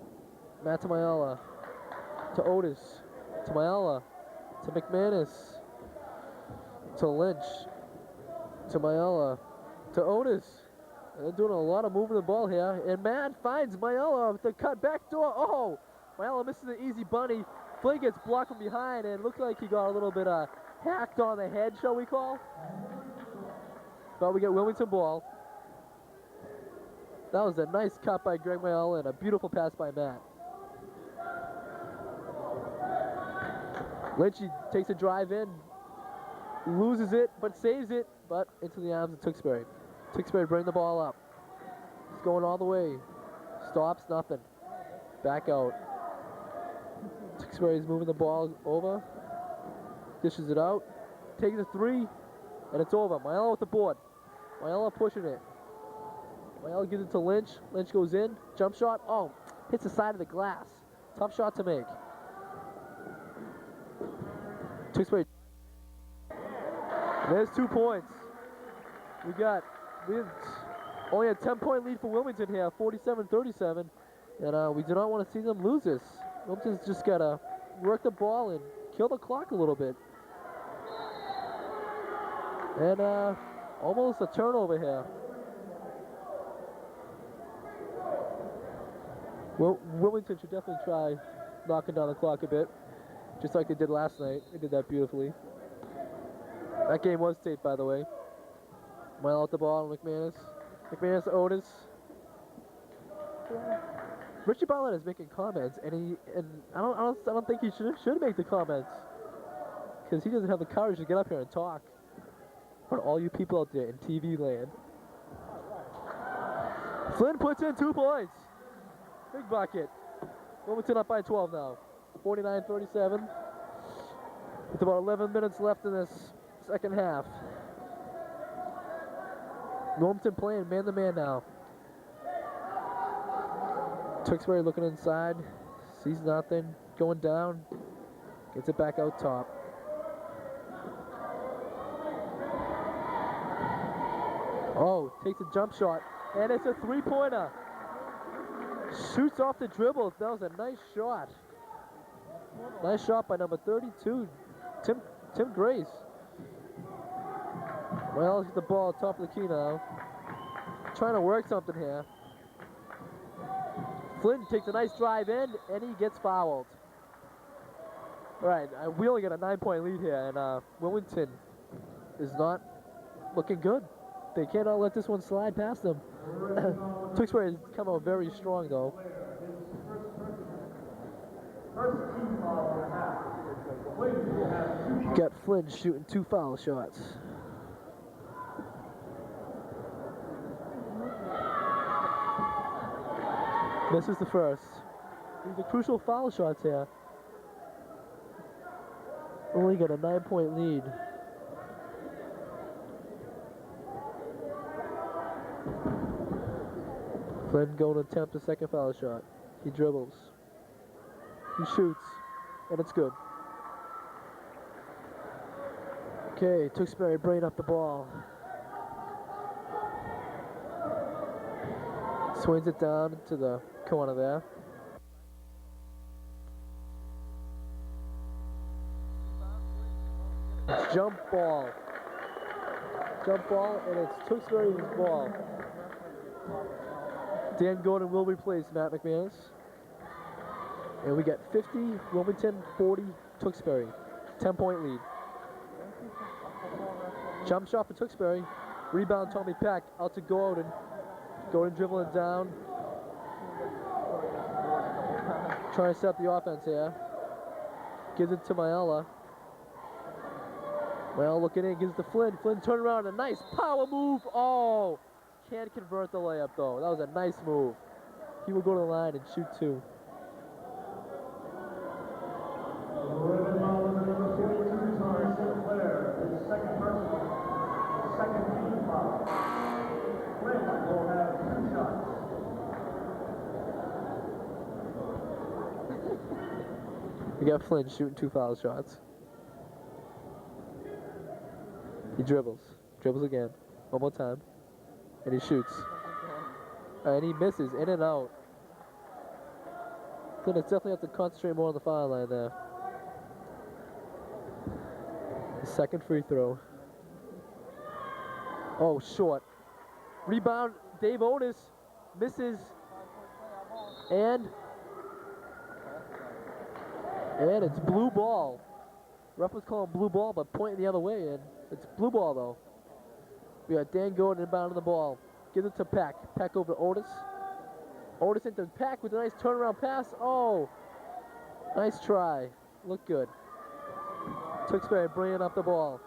[SPEAKER 3] Matt to Myala. To Otis. To Myala. To McManus. To Lynch. To Myala. To Otis. They're doing a lot of moving the ball here. And Matt finds Myala with the cut back door. Oh! Myala misses the easy bunny. Flynn gets blocked from behind, and it looked like he got a little bit hacked on the head, shall we call? But we get Wilmington ball. That was a nice cut by Greg Myala and a beautiful pass by Matt. Lynchy takes a drive in, loses it, but saves it, but into the arms of Tewksbury. Tewksbury bring the ball up. He's going all the way. Stops, nothing. Back out. Tewksbury's moving the ball over. Dishes it out. Taking the three, and it's over. Myala with the board. Myala pushing it. Myala gives it to Lynch. Lynch goes in. Jump shot. Oh, hits the side of the glass. Tough shot to make. Tewksbury. There's 2 points. We have only a 10-point lead for Wilmington here, 47-37, and we do not want to see them lose this. Wilmington's just got to work the ball and kill the clock a little bit. And almost a turnover here. Well, Wilmington should definitely try knocking down the clock a bit, just like they did last night. They did that beautifully. That game was taped, by the way. Myala out the ball on McManus. McManus to Otis. Richie Bartlett is making comments, and I don't think he should make the comments, because he doesn't have the courage to get up here and talk. For all you people out there in TV land. Flynn puts in 2 points. Big bucket. Wilmington up by 12 now. 49-37. With about 11 minutes left in this second half. Wilmington playing man-to-man now. Tewksbury looking inside. Sees nothing. Going down. Gets it back out top. Oh, takes a jump shot. And it's a three-pointer. Shoots off the dribble. That was a nice shot. Nice shot by number 32, Tim Grace. Well, he's the ball at top of the key now. Trying to work something here. Flynn takes a nice drive in, and he gets fouled. All right, we only got a 9-point lead here, and Wilmington is not looking good. They cannot let this one slide past them. Tewksbury has come out very strong, though. Got Flynn shooting 2 foul shots. This is the first. These are crucial foul shots here. Only got a 9-point lead. Flynn going to attempt a second foul shot. He dribbles. He shoots. and it's good. Okay, Tewksbury bringing up the ball. Swings it down to the corner there. Jump ball. Jump ball, and it's Tewksbury's ball. Dan Gordon will replace Matt McManus. And we get 50 Wilmington, 40 Tewksbury. 10-point lead. Jump shot for Tewksbury. Rebound Tommy Peck out to Gordon. Gordon dribbling down. Trying to set up the offense here. Gives it to Myella. Well, looking in, gives it to Flynn. Flynn turn around, a nice power move. Oh, can't convert the layup though. That was a nice move. He will go to the line and shoot two.
[SPEAKER 2] Second team foul. Flynn will have 2 shots.
[SPEAKER 3] We got Flynn shooting 2 foul shots. He dribbles again, one more time, and he shoots. And he misses, in and out. Gonna definitely have to concentrate more on the foul line there. The second free throw. Oh, short. Rebound, Dave Otis misses, and it's blue ball. Ref was calling blue ball, but pointing the other way, and it's blue ball though. We got Dan Gordon inbounding the ball. Gives it to Peck. Peck over to Otis. Otis into Peck with a nice turnaround pass. Oh, nice try. Looked good. Tewksbury bringing up the ball.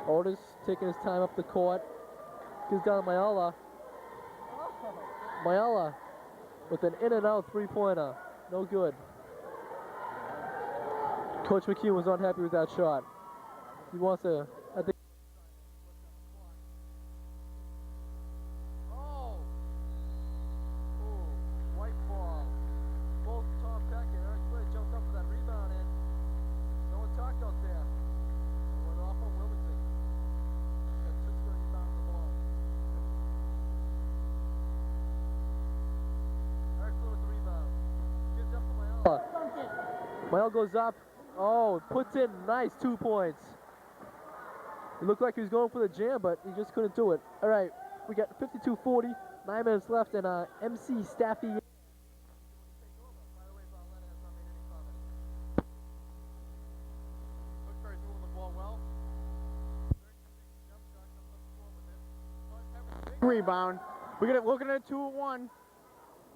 [SPEAKER 3] Otis taking his time up the court. Gives down to Myella. Myella with an in and out 3-pointer. No good. Coach McHugh was unhappy with that shot. He wants to, I think. Oh! Ooh, white ball. Both Tom Peck and Eric Flynn jumped up for that rebound, and no one talked out there. Went off on Wilmington. Got Tewksbury rebound the ball. Eric Flynn with the rebound. Gives up to Myella. Myella goes up. Oh, puts in nice 2 points. It looked like he was going for the jam, but he just couldn't do it. All right, we got 52-40, 9 minutes left, and MC Staffy.
[SPEAKER 1] Rebound. We're looking at a 2-1.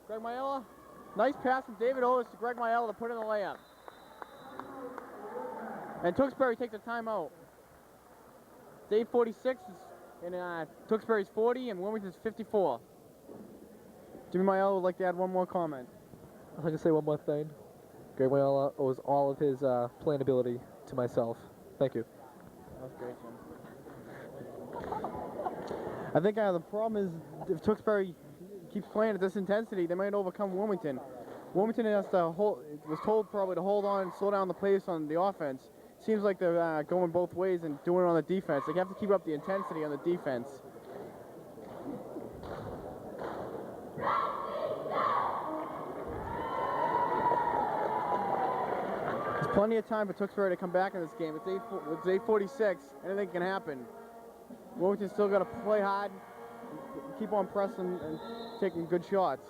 [SPEAKER 1] Greg Myella. Nice pass from David Otis to Greg Myella to put in the layup. And Tewksbury takes a timeout. Dave 46 and Tewksbury's 40 and Wilmington's 54. Jimmy Myella would like to add one more comment.
[SPEAKER 3] I'd like to say one more thing. Greg Myella owes all of his playing ability to myself. Thank you.
[SPEAKER 1] That was great, Jim. I think the problem is if Tewksbury keeps playing at this intensity, they might overcome Wilmington. Wilmington has to was told probably to hold on and slow down the pace on the offense. Seems like they're going both ways and doing it on the defense. They have to keep up the intensity on the defense. There's plenty of time for Tewksbury to come back in this game. It's 8:46. Anything can happen. Wilmington's still got to play hard, keep on pressing and taking good shots.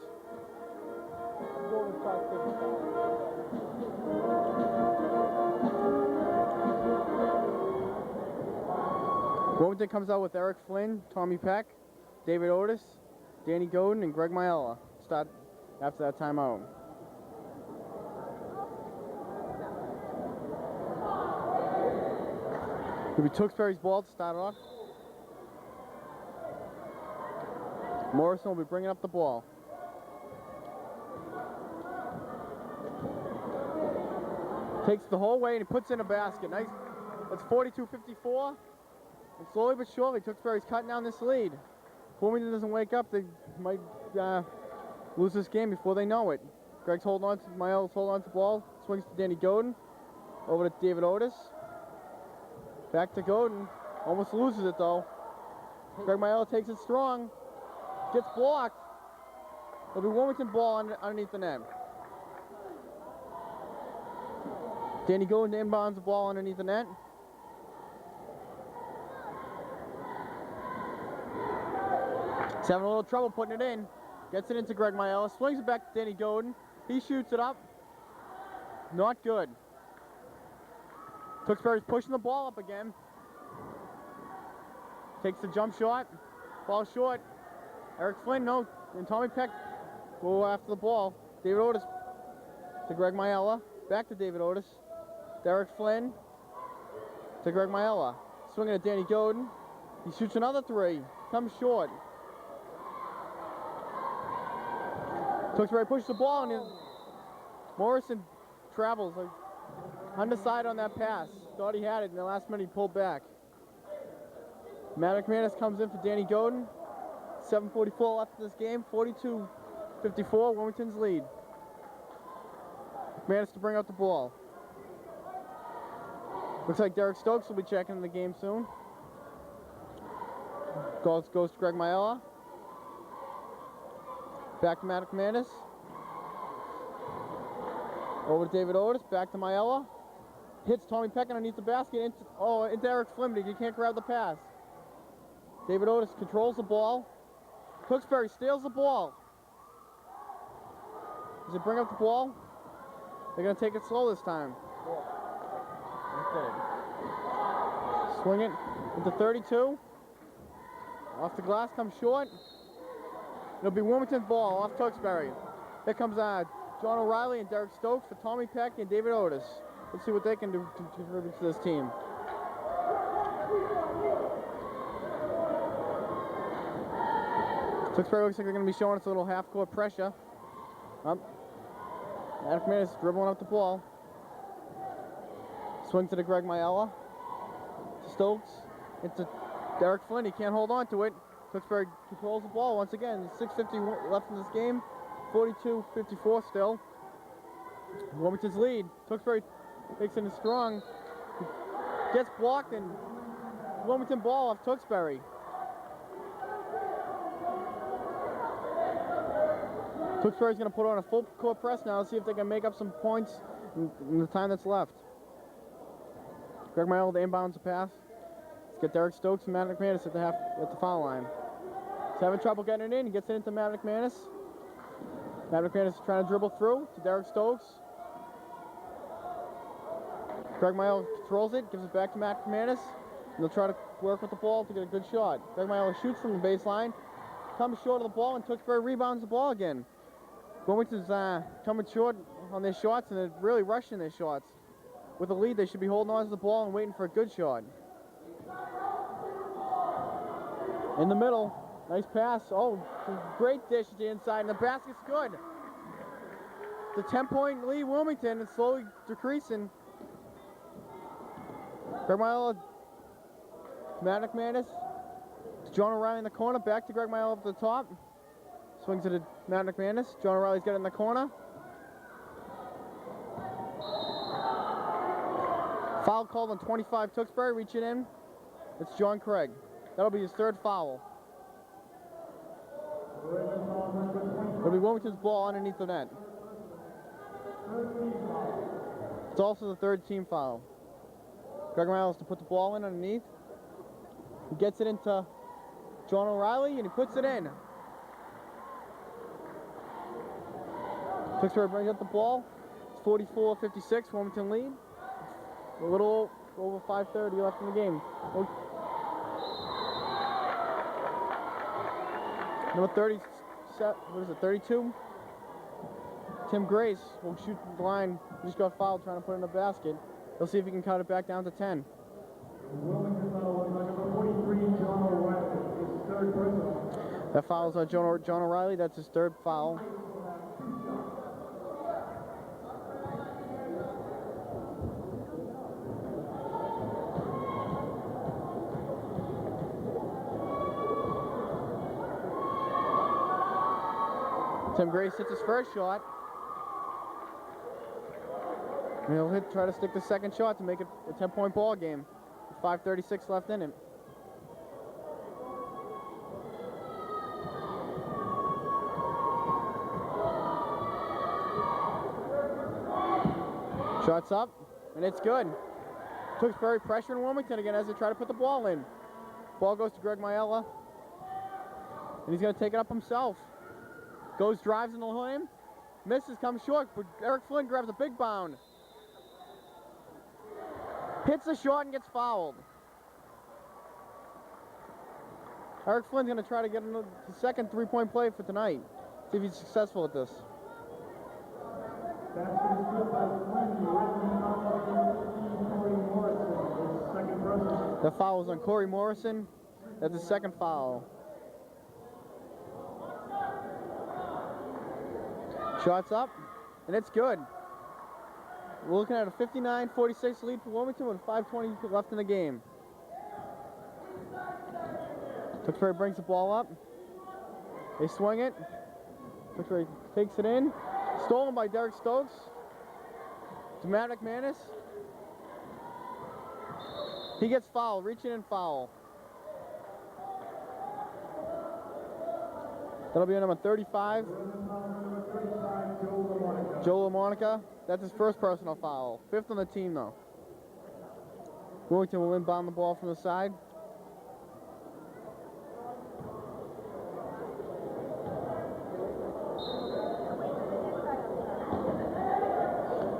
[SPEAKER 1] Wilmington comes out with Eric Flynn, Tommy Peck, David Otis, Danny Godin, and Greg Myella. Start after that timeout. It'll be Tewksbury's ball to start off. Morrison will be bringing up the ball. Takes the whole way and he puts in a basket. Nice. That's 42-54. And slowly but surely, Tewksbury's cutting down this lead. If Wilmington doesn't wake up, they might lose this game before they know it. Greg's holding on to, Miles holding on to the ball. Swings to Danny Godin. Over to David Otis. Back to Godin. Almost loses it though. Greg Miles takes it strong. Gets blocked. It'll be Wilmington ball underneath the net. Danny Godin inbounds the ball underneath the net. He's having a little trouble putting it in. Gets it into Greg Miles. Swings it back to Danny Godin. He shoots it up. Not good. Tewksbury's pushing the ball up again. Takes the jump shot. Ball short. Eric Flynn, no. And Tommy Peck go after the ball. David Otis to Greg Miella. Back to David Otis. Derek Flynn to Greg Miella. Swinging at Danny Godin. He shoots another three. Comes short. Tewksbury pushes the ball and Morrison travels. Undecided on that pass. Thought he had it, and the last minute he pulled back. Matt McManus comes in for Danny Godin. 7:44 left in this game. 42-54, Wilmington's lead. McManus to bring out the ball. Looks like Derek Stokes will be checking the game soon. Goes to Greg Miella. Back to Matt McManus. Over to David Otis. Back to Miella. Hits Tommy Peck underneath the basket. Into Eric Flynn, but he can't grab the pass. David Otis controls the ball. Tewksbury steals the ball. Does it bring up the ball? They're going to take it slow this time. Swing it into 32. Off the glass, comes short. It'll be Wilmington's ball off Tewksbury. Here comes John O'Reilly and Derek Stokes for Tommy Peck and David Otis. Let's see what they can do to contribute to this team. Tewksbury looks like they're going to be showing us a little half-court pressure. Adam McManus dribbling up the ball. Swing to the Greg Miella. Stokes into Derek Flynn. He can't hold on to it. Tewksbury controls the ball once again. 6:50 left in this game. 42-54 still. Wilmington's lead. Tewksbury takes it in strong. Gets blocked and Wilmington ball off Tewksbury. Tewksbury's going to put on a full court press now to see if they can make up some points in the time that's left. Greg Miles inbounds the pass. Let's get Derek Stokes and Matt McManus at the foul line. He's having trouble getting it in. He gets it into Matt McManus. Matt McManus is trying to dribble through to Derek Stokes. Greg Miles controls it, gives it back to Matt McManus. And they'll try to work with the ball to get a good shot. Greg Miles shoots from the baseline, comes short of the ball, and Tewksbury rebounds the ball again. Wilmington's coming short on their shots, and they're really rushing their shots. With a lead, they should be holding on to the ball and waiting for a good shot. In the middle, nice pass. Oh, great dish to the inside, and the basket's good. The 10-point lead, Wilmington, is slowly decreasing. Greg Miles, Matt McManus, John O'Reilly in the corner, back to Greg Miles up the top. Swings it to Matt McManus. John O'Reilly's got it in the corner. Foul called on 25 Tewksbury, reaching in. It's John Craig. That'll be his third foul. It'll be Wilmington's ball underneath the net. It's also the third team foul. Greg Miles to put the ball in underneath. He gets it into John O'Reilly and he puts it in. Tewksbury brings up the ball. It's 44-56, Wilmington lead. A little over 5:30 left in the game. Number 30, what is it, 32? Tim Grace will shoot the line. He just got fouled trying to put it in the basket. He'll see if he can cut it back down to 10. That foul's on John O'Reilly. That's his third foul. Tim Grace hits his first shot. And he'll try to stick the second shot to make it a 10-point ball game. 5:36 left in it. Shots up, and it's good. Tewksbury pressuring Wilmington again as they try to put the ball in. Ball goes to Greg Maiella, and he's going to take it up himself. Goes, drives in the lane, misses, comes short, but Eric Flynn grabs a big bound. Hits the shot and gets fouled. Eric Flynn's going to try to get him the second three-point play for tonight. See if he's successful at this.
[SPEAKER 2] Basket is good by Flynn. The Redmond foul Corey Morrison, his second personal.
[SPEAKER 1] The foul was on Corey Morrison. That's his second foul. Shots up, and it's good. We're looking at a 59-46 lead for Wilmington with 5:20 left in the game. Tewksbury brings the ball up. They swing it. Tewksbury takes it in. Stolen by Derek Stokes. To Matt McManus. He gets fouled, reaching in foul. That'll be on number 35. Joe LaMonica. That's his first personal foul. Fifth on the team, though. Wilmington will inbound the ball from the side.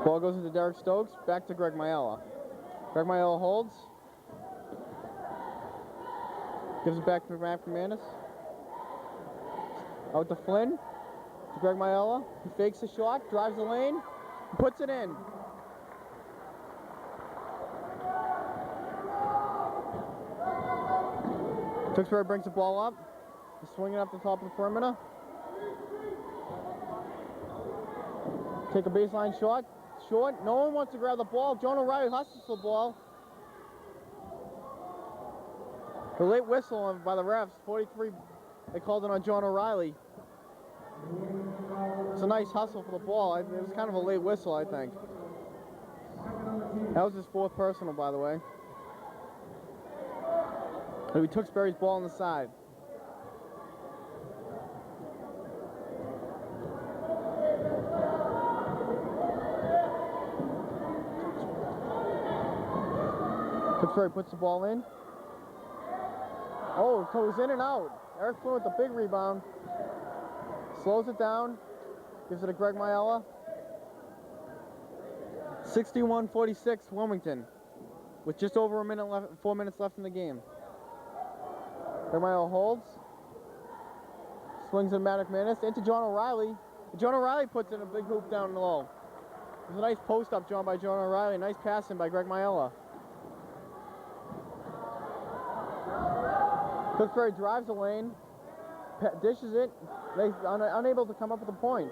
[SPEAKER 1] Ball goes into Derek Stokes. Back to Greg Maiella. Greg Maiella holds. Gives it back to Matt McManus. Out to Flynn. To Greg Maiella. He fakes the shot, drives the lane, and puts it in. Tewksbury brings the ball up. He's swinging up the top of the perimeter. Take a baseline shot. Short. No one wants to grab the ball. John O'Reilly hustles the ball. The late whistle by the refs. 43. They called it on John O'Reilly. It's a nice hustle for the ball. It was kind of a late whistle, I think. That was his fourth personal, by the way. It'll be Tewksbury's ball on the side. Tewksbury puts the ball in. Oh, it goes in and out. Eric Flynn with the big rebound. Slows it down. Gives it to Greg Maiella. 61-46 Wilmington. With just over a minute left, 4 minutes left in the game. Greg Maiella holds. Swings it to Matt McManus. Into John O'Reilly. John O'Reilly puts in a big hoop down low. It was a nice post-up drawn by John O'Reilly. Nice passing by Greg Maiella. Tewksbury drives the lane, dishes it, unable to come up with a point.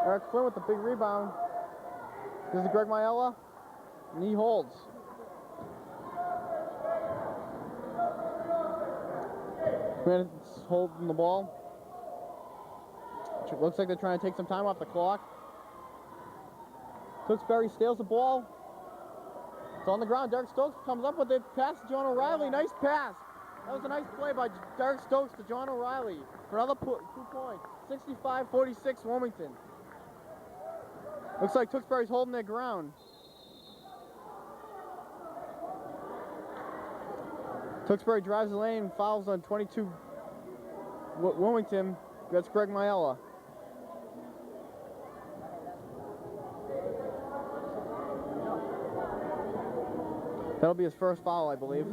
[SPEAKER 1] Eric Flynn with the big rebound. This is Greg Maiella, and he holds. Minutes holding the ball. It looks like they're trying to take some time off the clock. Tewksbury steals the ball. It's on the ground. Derek Stokes comes up with it. Pass to John O'Reilly. Nice pass. That was a nice play by Derek Stokes to John O'Reilly for another 2 points. 65-46 Wilmington. Looks like Tewksbury's holding their ground. Tewksbury drives the lane, fouls on 22 Wilmington. That's Greg Maiella. That'll be his first foul, I believe.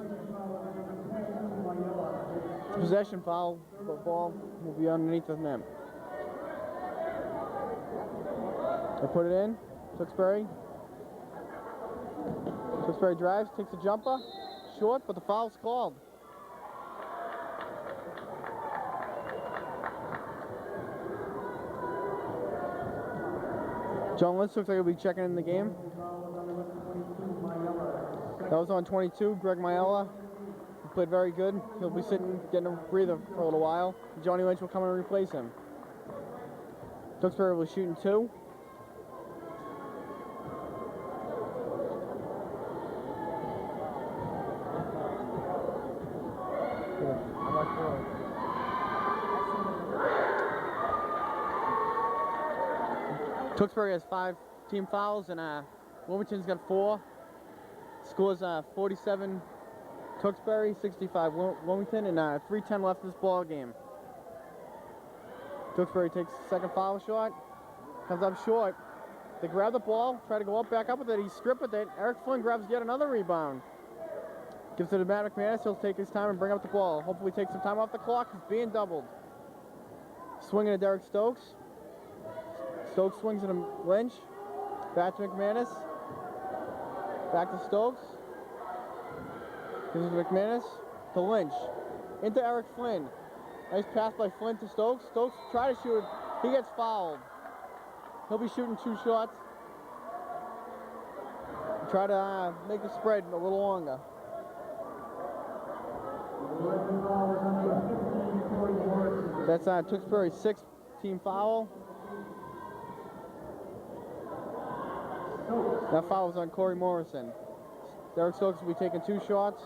[SPEAKER 1] Possession foul, the ball will be underneath the net. They put it in. Tewksbury. Tewksbury drives, takes a jumper. Short, but the foul's called. John Lynch looks like he'll be checking in the game. That was on 22, Greg Mayella. He played very good. He'll be sitting, getting a breather for a little while. Johnny Lynch will come in and replace him. Tewksbury was shooting 2. Tewksbury has 5 team fouls, and Wilmington's got 4. Scores 47 Tewksbury, 65 Wilmington, and 3:10 left in this ball game. Tewksbury takes the second foul shot, comes up short. They grab the ball, try to go up, back up with it. He's stripped with it. Eric Flynn grabs yet another rebound. Gives it to Matt McManus. He'll take his time and bring up the ball. Hopefully take some time off the clock. He's being doubled. Swinging to Derek Stokes. Stokes swings it to Lynch. Back to McManus. Back to Stokes. Gives it to McManus. To Lynch. Into Eric Flynn. Nice pass by Flynn to Stokes. Stokes try to shoot. He gets fouled. He'll be shooting 2 shots. Try to make the spread a little longer. That's Tewksbury's 6th team foul. That foul was on Corey Morrison. Derek Stokes will be taking 2 shots.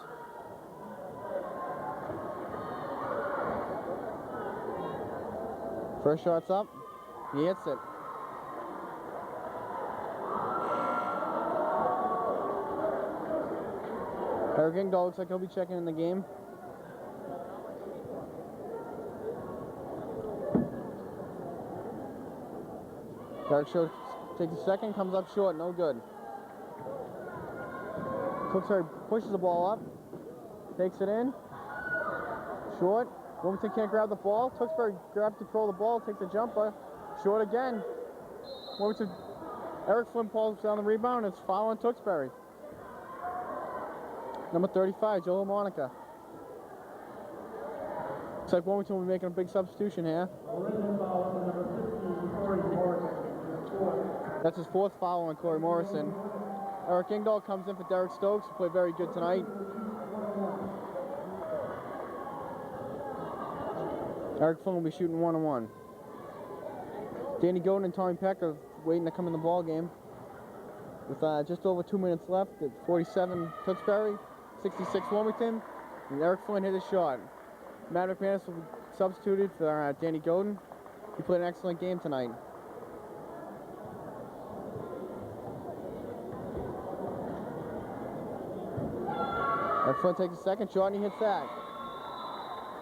[SPEAKER 1] First shot's up. He hits it. Eric Engdahl looks like he'll be checking in the game. Derek Stokes takes a second, comes up short, no good. Tewksbury pushes the ball up, takes it in, short. Wilmington can't grab the ball. Tewksbury grabs control of the ball, takes a jumper, short again. Wilmington, Eric Flynn pulls down the rebound, it's foul on Tewksbury. Number 35, Joe LaMonica. Looks like Wilmington will be making a big substitution here. That's his 4th foul on Corey Morrison. Eric Engdahl comes in for Derek Stokes, who played very good tonight. Eric Flynn will be shooting 1-on-1. Danny Godin and Tommy Peck are waiting to come in the ball game. With just over 2 minutes left, at 47 Tewksbury, 66 Wilmington, and Eric Flynn hit his shot. Matt McManus will be substituted for Danny Godin. He played an excellent game tonight. Eric Flynn takes a second shot and he hits that.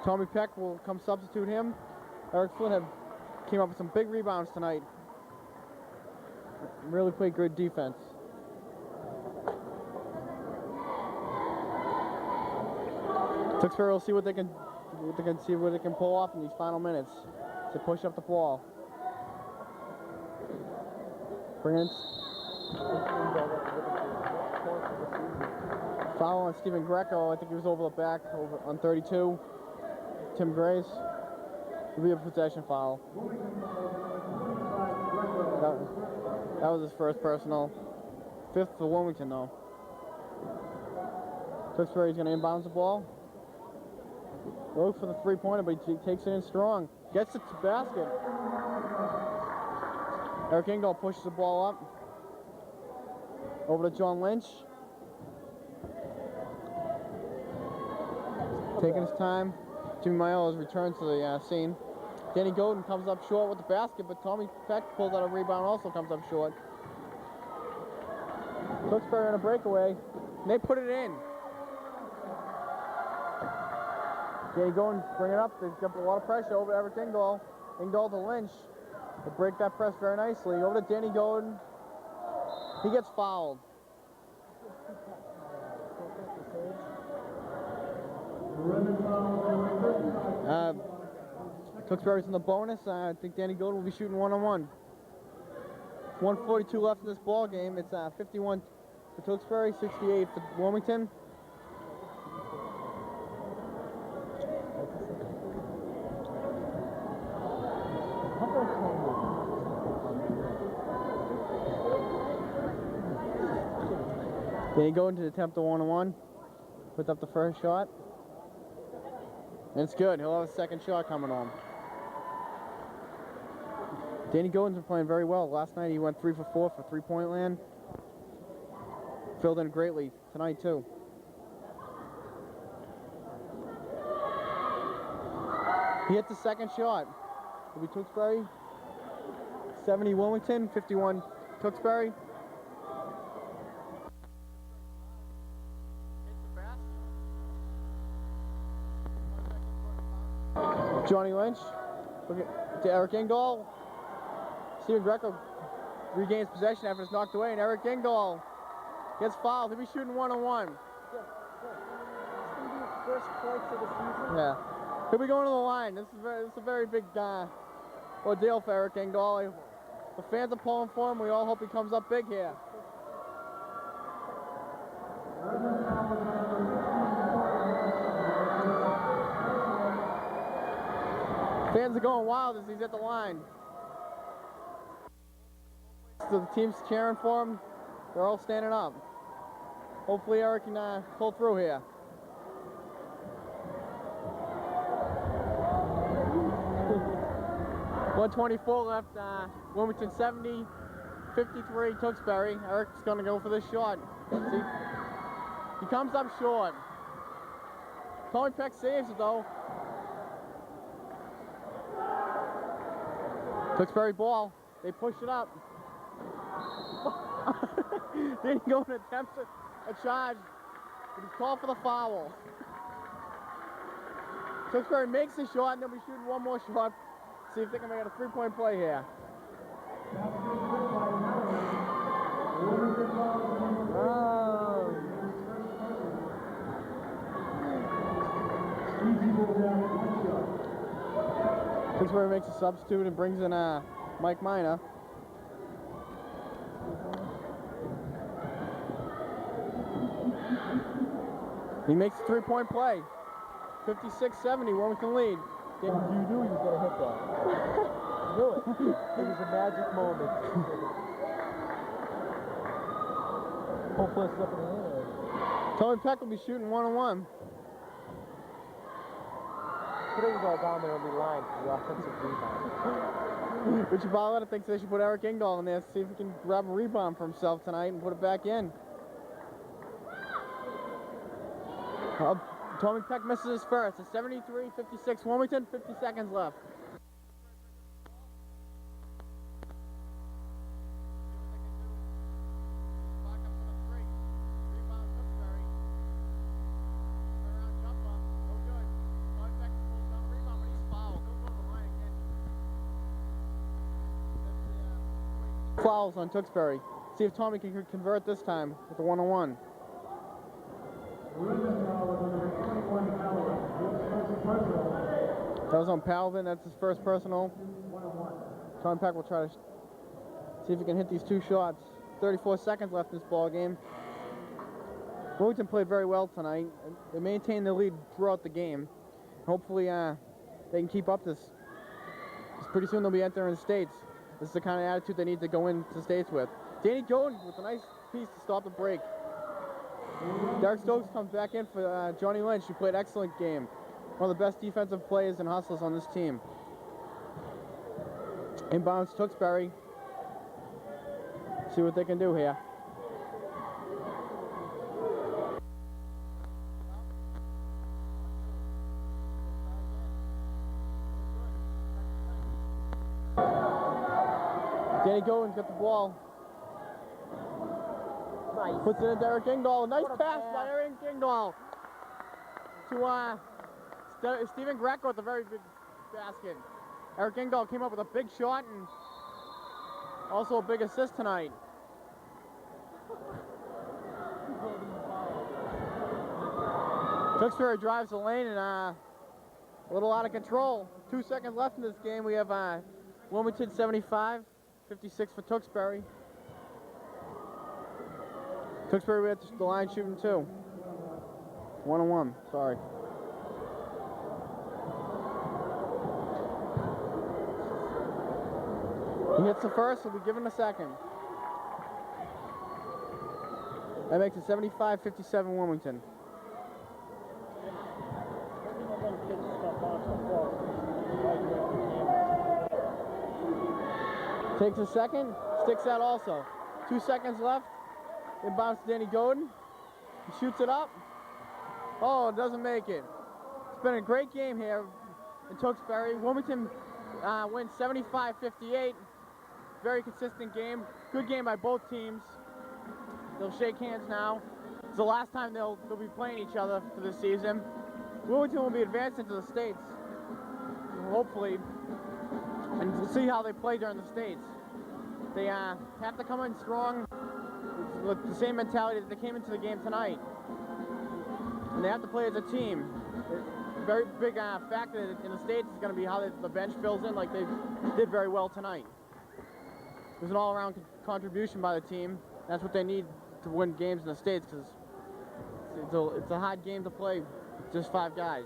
[SPEAKER 1] Tommy Peck will come substitute him. Eric Flynn came up with some big rebounds tonight. Really played good defense. Tewksbury will see what they can pull off in these final minutes to push up the ball. Bring in. Foul on Stephen Greco. I think he was over the back on 32. Tim Grace. It'll be a possession foul. That was his first personal. 5th for Wilmington though. Tewksbury's going to inbounds the ball. Goes for the 3-pointer, but he takes it in strong. Gets it to basket. Eric Engdahl pushes the ball up. Over to John Lynch. Taking his time. Jimmy Mayella has returned to the scene. Danny Godin comes up short with the basket, but Tommy Peck pulls out a rebound, also comes up short. Tewksbury on a breakaway, and they put it in. Danny Godin bring it up. They've got a lot of pressure over Eric Engdahl. Engdahl to Lynch. They break that press very nicely. Over to Danny Godin. He gets fouled. Tewksbury's in the bonus. I think Danny Godin will be shooting 1-on-1. 1:42 left in this ball game. It's 51 for Tewksbury, 68 for Wilmington. Danny going to attempt the 1-on-1. Puts up the first shot. And it's good. He'll have a second shot coming on. Danny Godin's been playing very well. Last night he went 3 for 4 for three-point land. Filled in greatly tonight too. He hits the second shot. It'll be Tewksbury. 70 Wilmington, 51 Tewksbury. Johnny Lynch. Look at to Eric Engdahl. Steven Greco regains possession after it's knocked away, and Eric Engdahl gets fouled. He'll be shooting 1-on-1.
[SPEAKER 4] It's going to be his first points of the season.
[SPEAKER 1] Yeah. He'll be going to the line. This is a very big ordeal for Eric Engdahl. The fans are pulling for him. We all hope he comes up big here. Fans are going wild as he's at the line. So the team's cheering for him. They're all standing up. Hopefully Eric can pull through here. .124 left. Wilmington 70, 53 Tewksbury. Eric's going to go for this shot. See? He comes up short. Tony Peck saves it though. Tewksbury ball. They push it up. Then he goes and attempts a charge, but he's called for the foul. Tewksbury makes the shot, and they'll be shooting one more shot. See if they can make it a three-point play here. Tewksbury makes a substitute and brings in Mike Minor. He makes a three-point play. 56-70, Wilmington lead.
[SPEAKER 3] You knew he was going to hit that. You knew it. It was a magic moment. Whole place is up in the air.
[SPEAKER 1] Tony Peck will be shooting 1-on-1.
[SPEAKER 4] Today was all down there on the line for the offensive rebound.
[SPEAKER 1] Richard Barletta thinks they should put Eric Engdahl in there, see if he can grab a rebound for himself tonight and put it back in. Tony Peck misses his first. It's 73-56 Wilmington, 50 seconds left. Fouls on Tewksbury. See if Tommy can convert this time with the 1-on-1. That was on Palvin. That's his first personal. Tom Peck will try to see if he can hit these two shots. 34 seconds left in this ball game. Wilmington played very well tonight. They maintained the lead throughout the game. Hopefully they can keep up this. Pretty soon they'll be entering the States. This is the kind of attitude they need to go into States with. Danny Godin with a nice piece to stop the break. Derek Stokes comes back in for Johnny Lynch, who played an excellent game. One of the best defensive players and hustlers on this team. Inbounds Tewksbury. See what they can do here. Danny Godin's got the ball.
[SPEAKER 4] Nice.
[SPEAKER 1] Puts it in Eric Engdahl. Nice
[SPEAKER 4] What a
[SPEAKER 1] pass
[SPEAKER 4] pass.
[SPEAKER 1] by Eric Engdahl to Steven Greco with a very big basket. Eric Engdahl came up with a big shot and also a big assist tonight. Tewksbury drives the lane and a little out of control. 2 seconds left in this game. We have Wilmington 75, 56 for Tewksbury. Tewksbury at the line shooting two. 1-on-1, sorry. He hits the first, he'll be given a second. That makes it 75-57 Wilmington. Takes a second, sticks that also. 2 seconds left. Inbounds to Danny Godin. He shoots it up. Oh, it doesn't make it. It's been a great game here in Tewksbury. Wilmington wins 75-58. Very consistent game. Good game by both teams. They'll shake hands now. It's the last time they'll be playing each other for this season. Wilmington will be advancing to the States, hopefully, and we'll see how they play during the States. They have to come in strong with the same mentality that they came into the game tonight. And they have to play as a team. A very big factor in the States is going to be how the bench fills in, like they did very well tonight. It was an all-around contribution by the team. That's what they need to win games in the States, because it's a hard game to play with just 5 guys.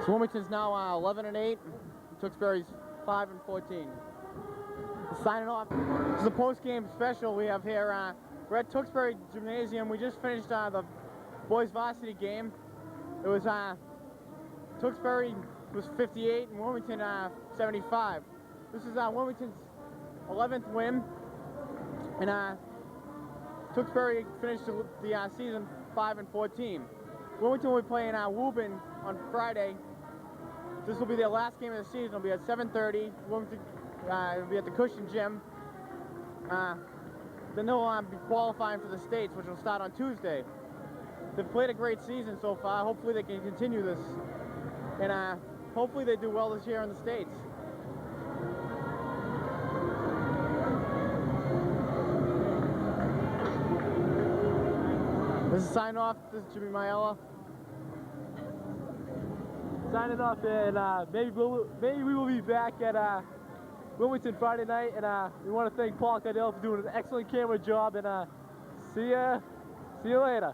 [SPEAKER 1] So Wilmington's now 11-8. Tewksbury's 5-14. Signing off. This is a post-game special we have here. We're at Tewksbury Gymnasium. We just finished the boys varsity game. It was Tewksbury was 58 and Wilmington 75. This is Wilmington's 11th win, and Tewksbury finished the season 5-14. Wilmington will be playing Woburn on Friday. This will be their last game of the season. It'll be at 7:30. Wilmington will be at the Cushion Gym. Then they'll be qualifying for the States, which will start on Tuesday. They've played a great season so far. Hopefully they can continue this, and hopefully they do well this year in the States. This is sign off. This is Jimmy Maiella.
[SPEAKER 3] Signing off, and maybe we will be back at Wilmington Friday night, and we want to thank Paul Cardell for doing an excellent camera job, and see you later.